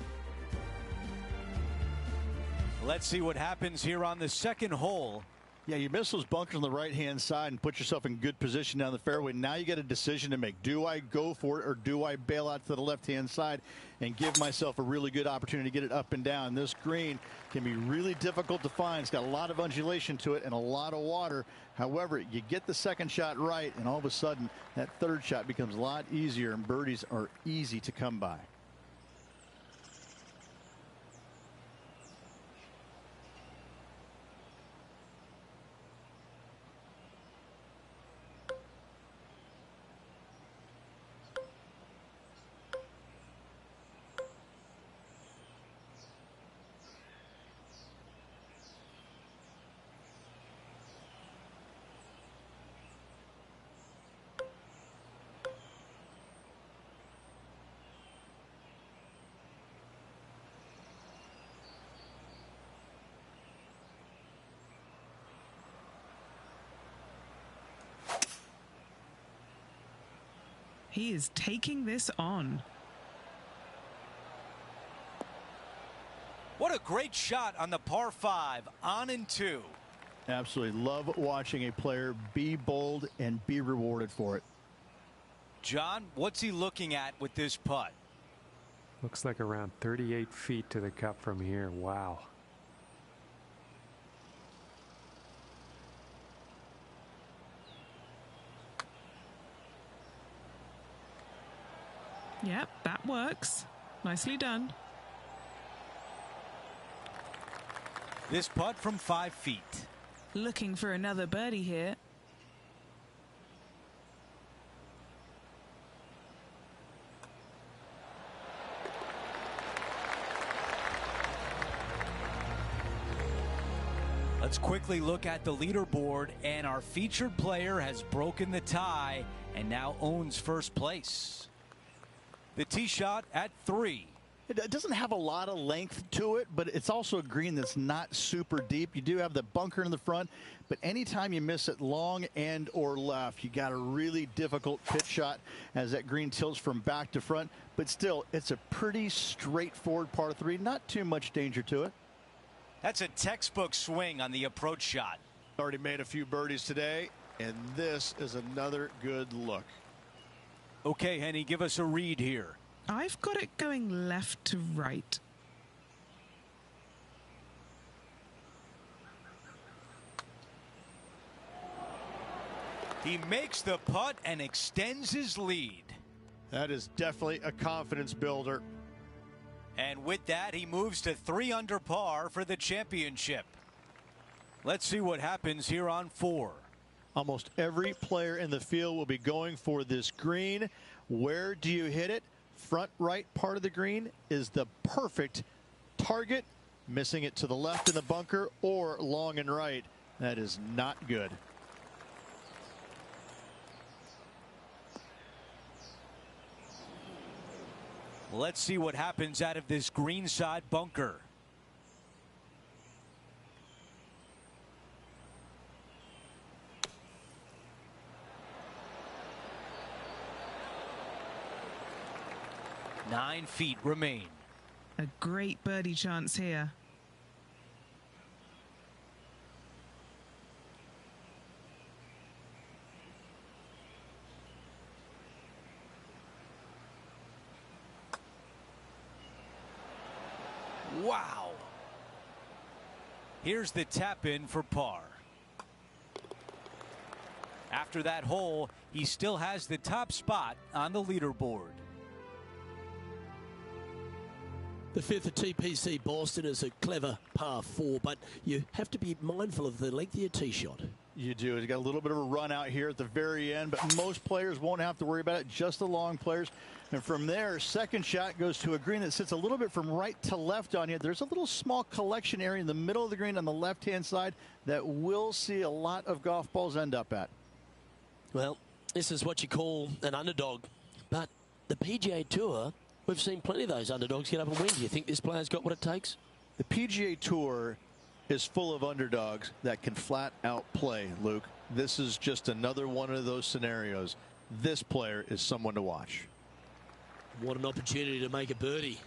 Let's see what happens here on the second hole. Yeah, you miss those bunkers on the right-hand side and put yourself in good position down the fairway. Now you got a decision to make. Do I go for it or do I bail out to the left-hand side and give myself a really good opportunity to get it up and down? This green can be really difficult to find. It's got a lot of undulation to it and a lot of water. However, you get the second shot right, and all of a sudden that third shot becomes a lot easier, and birdies are easy to come by. He is taking this on. What a great shot on the par 5, on and 2. Absolutely love watching a player be bold and be rewarded for it. John, what's he looking at with this putt? Looks like around 38 feet to the cup from here. Wow. Yep, that works. Nicely done. This putt from 5 feet. Looking for another birdie here. Let's quickly look at the leaderboard, and our featured player has broken the tie and now owns first place. The tee shot at 3. It doesn't have a lot of length to it, but it's also a green that's not super deep. You do have the bunker in the front, but anytime you miss it long and or left, you got a really difficult pitch shot as that green tilts from back to front. But still, it's a pretty straightforward par 3. Not too much danger to it. That's a textbook swing on the approach shot. Already made a few birdies today, and this is another good look. Okay, Henny, give us a read here. I've got it going left to right. He makes the putt and extends his lead. That is definitely a confidence builder. And with that, he moves to 3 under par for the championship. Let's see what happens here on 4. Almost every player in the field will be going for this green. Where do you hit it? Front right part of the green is the perfect target. Missing it to the left in the bunker or long and right. That is not good. Let's see what happens out of this greenside bunker. Nine feet remain. A great birdie chance here. Wow. Here's the tap in for par. After that hole, he still has the top spot on the leaderboard. The fifth at TPC Boston is a clever par 4, but you have to be mindful of the length of your tee shot. You do. He's got a little bit of a run out here at the very end, but most players won't have to worry about it, just the long players. And from there, second shot goes to a green that sits a little bit from right to left on you. There's a little small collection area in the middle of the green on the left-hand side that we'll see a lot of golf balls end up at. Well, this is what you call an underdog. But the PGA Tour, we've seen plenty of those underdogs get up and win. Do you think this player's got what it takes? The PGA Tour is full of underdogs that can flat out play, Luke. This is just another one of those scenarios. This player is someone to watch. What an opportunity to make a birdie.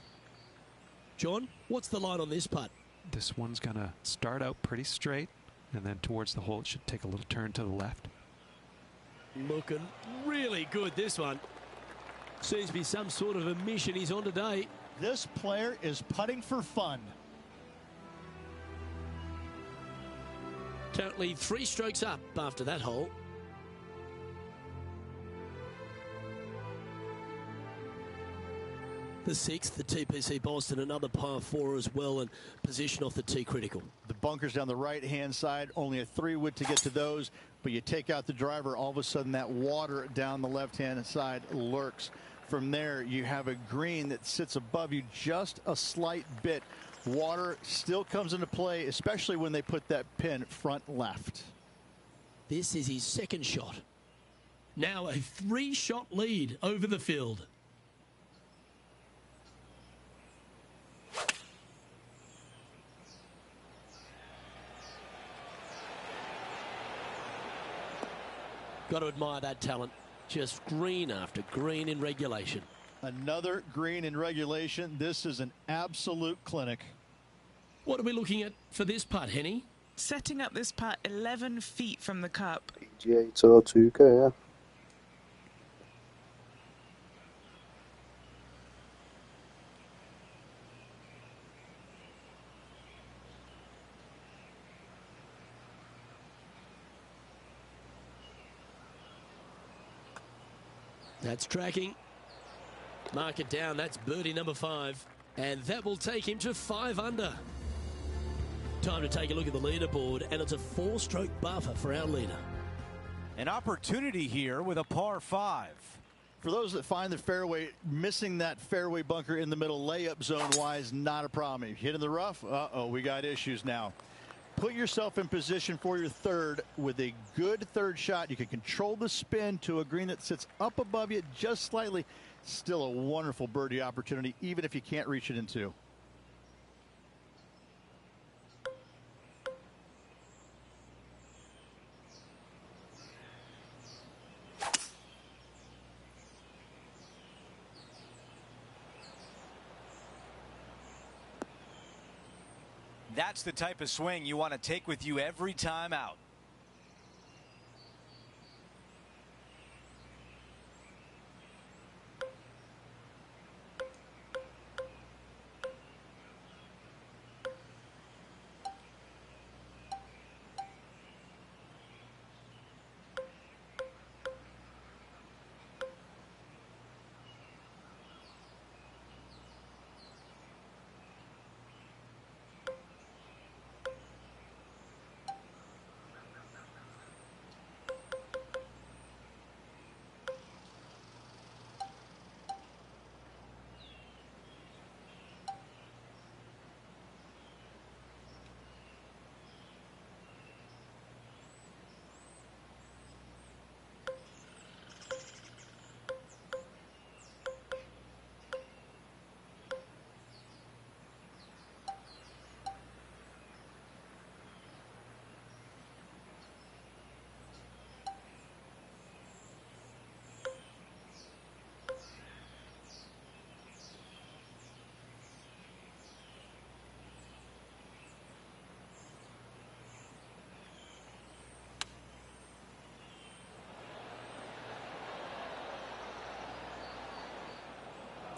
John, what's the line on this putt? This one's going to start out pretty straight, and then towards the hole it should take a little turn to the left. Looking really good, this one. Seems to be some sort of a mission he's on today. This player is putting for fun. Currently 3 strokes up after that hole. The 6th, the TPC Boston, another par 4 as well, and position off the tee critical. The bunkers down the right-hand side, only a 3-wood to get to those, but you take out the driver, all of a sudden that water down the left-hand side lurks. From there, you have a green that sits above you just a slight bit. Water still comes into play, especially when they put that pin front left. This is his second shot. Now a 3-shot lead over the field. Got to admire that talent. Just green after green in regulation. Another green in regulation. This is an absolute clinic. What are we looking at for this putt, Henny? Setting up this putt 11 feet from the cup. PGA Tour 2K, yeah. That's tracking. Mark it down. That's birdie number 5. And that will take him to 5 under. Time to take a look at the leaderboard, and it's a 4-stroke buffer for our leader. An opportunity here with a par 5. For those that find the fairway, missing that fairway bunker in the middle layup zone wise, not a problem. If you hit in the rough, we got issues now. Put yourself in position for your third with a good third shot. You can control the spin to a green that sits up above you just slightly. Still a wonderful birdie opportunity, even if you can't reach it in 2. That's the type of swing you want to take with you every time out.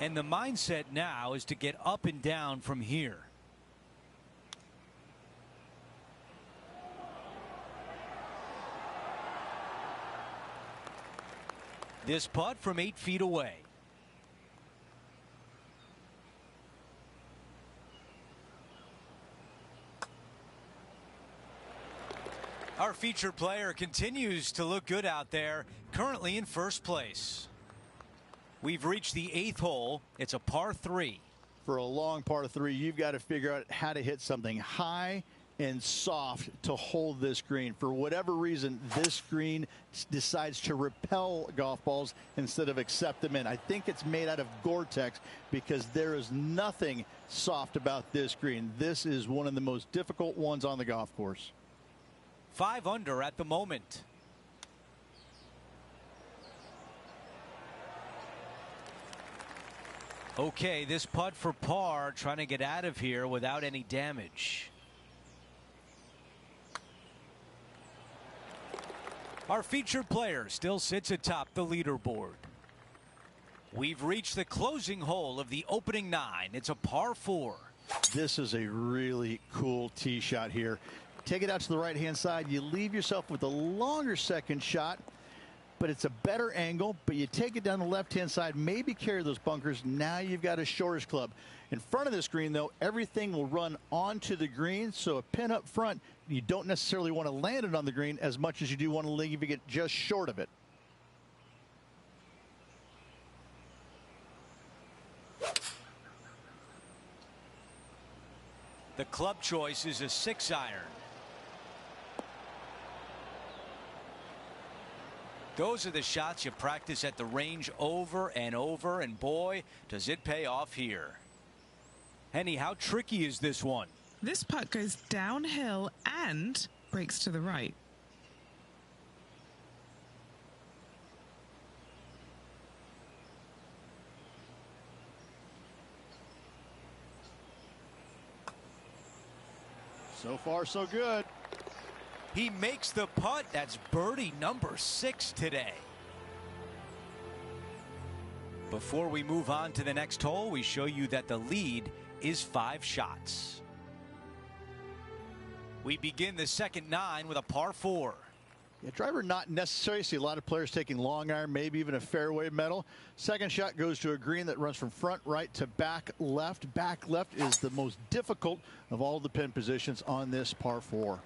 And the mindset now is to get up and down from here. This putt from 8 feet away. Our featured player continues to look good out there, currently in first place. We've reached the 8th hole. It's a par 3. For a long par 3, you've got to figure out how to hit something high and soft to hold this green. For whatever reason, this green decides to repel golf balls instead of accept them in. I think it's made out of Gore-Tex because there is nothing soft about this green. This is one of the most difficult ones on the golf course. 5 under at the moment. Okay, this putt for par, trying to get out of here without any damage. Our featured player still sits atop the leaderboard. We've reached the closing hole of the opening 9. It's a par 4. This is a really cool tee shot here. Take it out to the right-hand side. You leave yourself with a longer second shot, but it's a better angle. But you take it down the left-hand side, maybe carry those bunkers. Now you've got a shortish club. In front of this green, though, everything will run onto the green. So a pin up front, you don't necessarily want to land it on the green as much as you do want to leave it just short of it. The club choice is a 6-iron. Those are the shots you practice at the range over and over, and boy, does it pay off here. Henny, how tricky is this one? This putt goes downhill and breaks to the right. So far, so good. He makes the putt. That's birdie number 6 today. Before we move on to the next hole, we show you that the lead is 5 shots. We begin the second 9 with a par 4. Yeah, driver not necessary. See a lot of players taking long iron, maybe even a fairway metal. Second shot goes to a green that runs from front right to back left. Back left is the most difficult of all the pin positions on this par 4.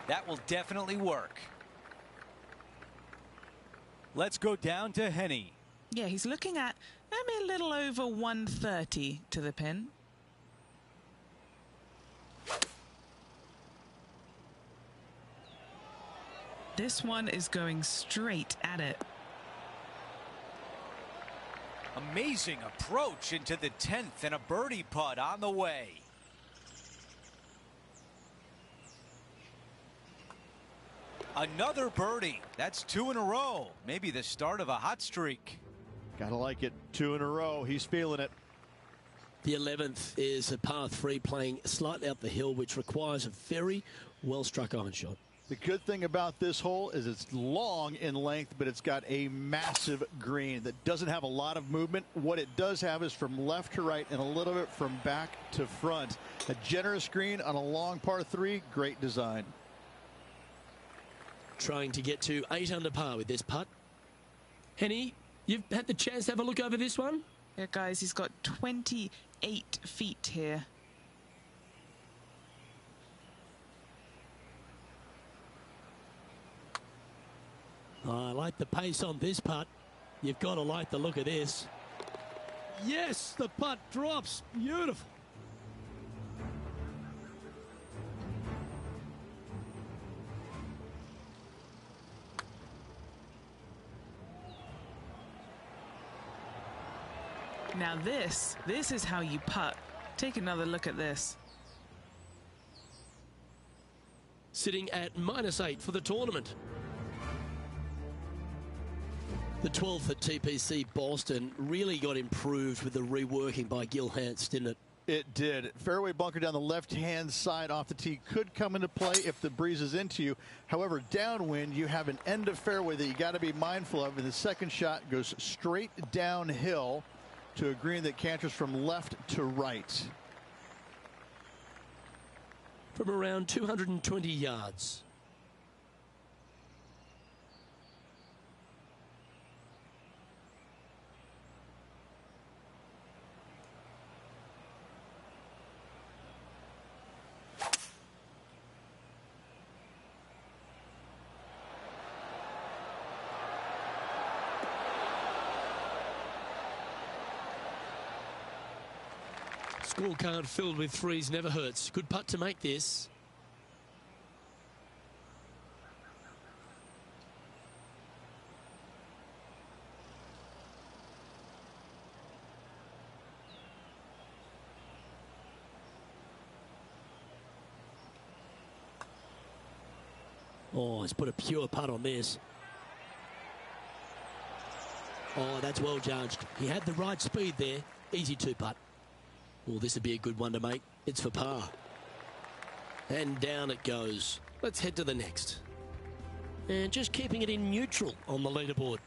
That will definitely work. Let's go down to Henny. Yeah, he's looking at maybe a little over 130 to the pin. This one is going straight at it. Amazing approach into the 10th and a birdie putt on the way. Another birdie. That's 2 in a row. Maybe the start of a hot streak. Gotta like it. 2 in a row. He's feeling it. The 11th is a par 3 playing slightly up the hill, which requires a very well-struck iron shot. The good thing about this hole is it's long in length, but it's got a massive green that doesn't have a lot of movement. What it does have is from left to right and a little bit from back to front. A generous green on a long par 3. Great design. Trying to get to 8 under par with this putt. Henny, you've had the chance to have a look over this one? Yeah, guys, he's got 28 feet here. I like the pace on this putt. You've got to like the look of this. Yes, the putt drops. Beautiful. Now this is how you putt. Take another look at this. Sitting at -8 for the tournament. The 12th at TPC Boston really got improved with the reworking by Gil Hance, didn't it? It did. Fairway bunker down the left-hand side off the tee could come into play if the breeze is into you. However, downwind, you have an end of fairway that you got to be mindful of, and the second shot goes straight downhill to a green that canters from left to right. From around 220 yards. Scorecard filled with threes never hurts. Good putt to make this. Oh, he's put a pure putt on this. Oh, that's well judged. He had the right speed there. Easy two-putt. Well, this would be a good one to make. It's for par. And down it goes. Let's head to the next. And just keeping it in neutral on the leaderboard.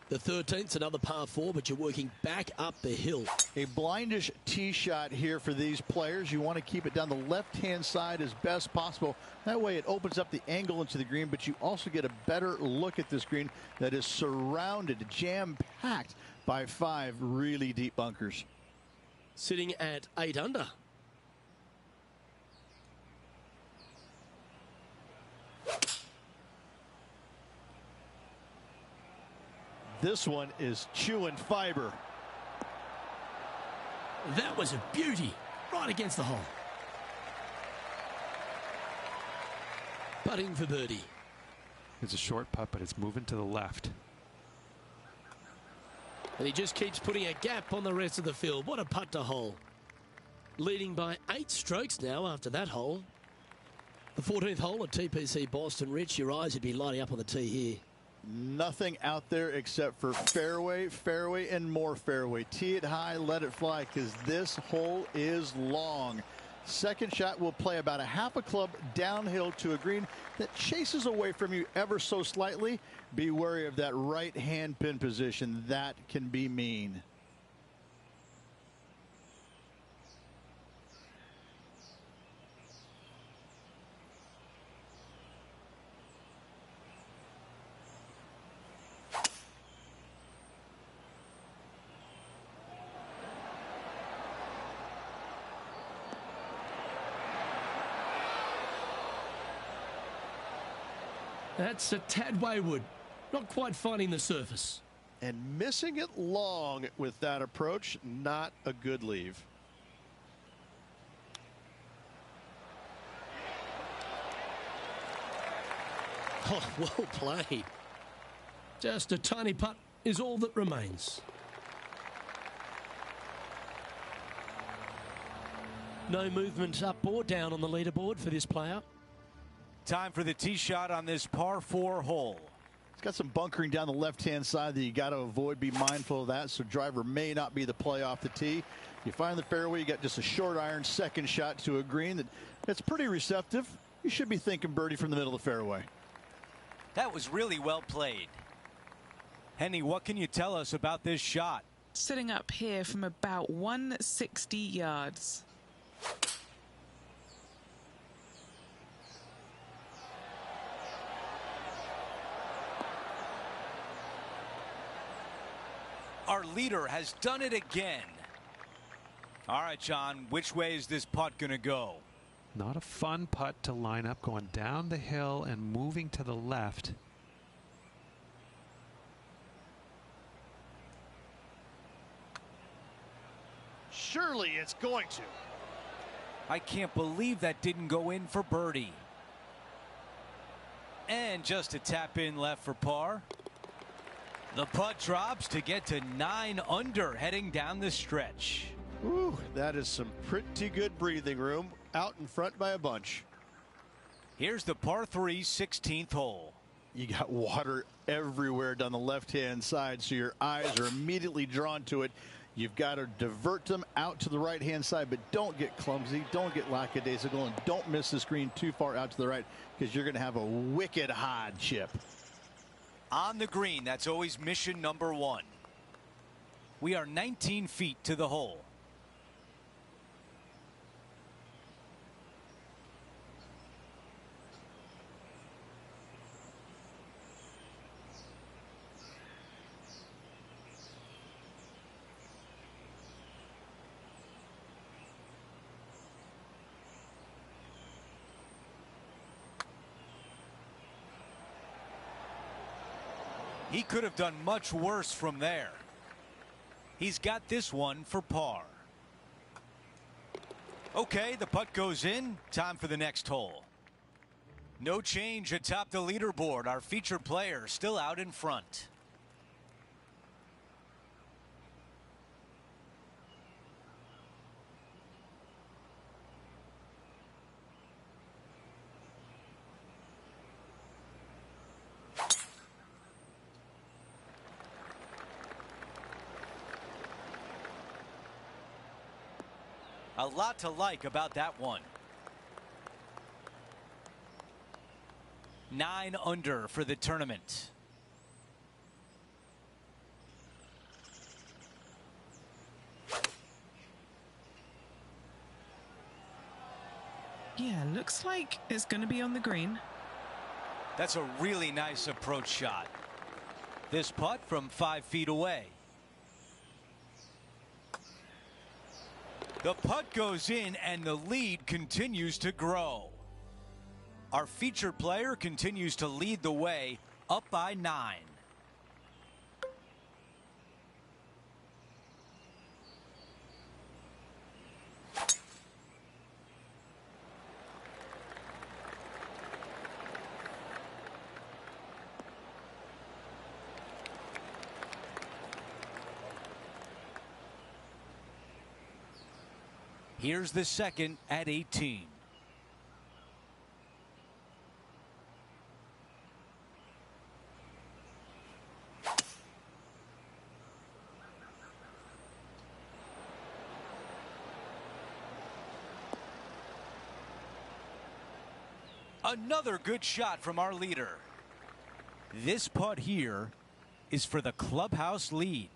The 13th's another par 4, but you're working back up the hill. A blindish tee shot here for these players. You want to keep it down the left-hand side as best possible. That way it opens up the angle into the green, but you also get a better look at this green that is surrounded, jam-packed by 5 really deep bunkers. Sitting at 8 under. This one is chewing fiber. That was a beauty. Right against the hole. Putting for birdie. It's a short putt, but it's moving to the left. And he just keeps putting a gap on the rest of the field. What a putt to hole. Leading by 8 strokes now after that hole. The 14th hole at TPC Boston. Rich, your eyes would be lighting up on the tee here. Nothing out there except for fairway, fairway, and more fairway. Tee it high, let it fly, because this hole is long. Second shot will play about a half a club downhill to a green that chases away from you ever so slightly. Be wary of that right hand pin position. That can be mean. That's a tad wayward. Not quite finding the surface. And missing it long with that approach, not a good leave. Oh, well played. Just a tiny putt is all that remains. No movement up or down on the leaderboard for this player. Time for the tee shot on this par 4 hole. It's got some bunkering down the left-hand side that you got to avoid. Be mindful of that, so driver may not be the play off the tee. You find the fairway, you got just a short iron second shot to a green that's pretty receptive. You should be thinking birdie from the middle of the fairway. That was really well played. Henny, what can you tell us about this shot? Sitting up here from about 160 yards. Our leader has done it again. All right, John, which way is this putt going to go? Not a fun putt to line up, going down the hill and moving to the left. Surely it's going to. I can't believe that didn't go in for birdie. And just a tap in left for par. The putt drops to get to 9 under heading down the stretch. Ooh, that is some pretty good breathing room out in front by a bunch. Here's the par 3 16th hole. You got water everywhere down the left-hand side, so your eyes are immediately drawn to it. You've got to divert them out to the right-hand side, but don't get clumsy, don't get lackadaisical, and don't miss the screen too far out to the right, because you're going to have a wicked hard chip. On the green, that's always mission number 1. We are 19 feet to the hole. He could have done much worse from there. He's got this one for par. Okay, the putt goes in. Time for the next hole. No change atop the leaderboard. Our featured player still out in front. A lot to like about that one. 9 under for the tournament. Yeah, looks like it's going to be on the green. That's a really nice approach shot. This putt from 5 feet away. The putt goes in and the lead continues to grow. Our featured player continues to lead the way, up by 9. Here's the second at 18. Another good shot from our leader. This putt here is for the clubhouse lead.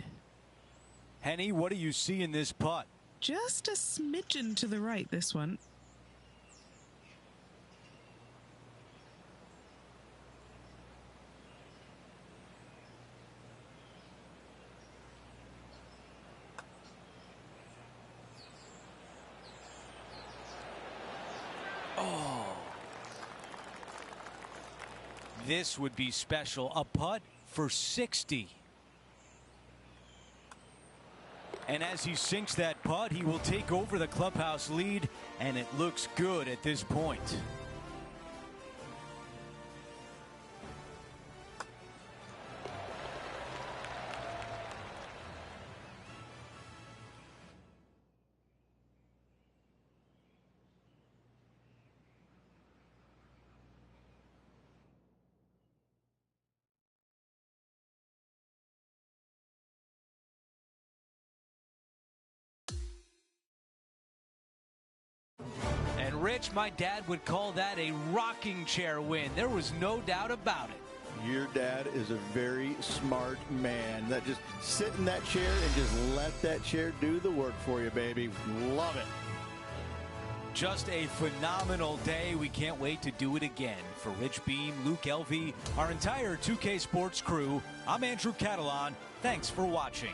Henny, what do you see in this putt? Just a smidgen to the right, this one. Oh. This would be special. A putt for 60. And as he sinks that putt, he will take over the clubhouse lead, and it looks good at this point. Rich, my dad would call that a rocking chair win. There was no doubt about it. Your dad is a very smart man. That just sit in that chair and just let that chair do the work for you, baby. Love it. Just a phenomenal day. We can't wait to do it again. For Rich Beam, Luke Elvey, our entire 2K Sports crew, I'm Andrew Catalan. Thanks for watching.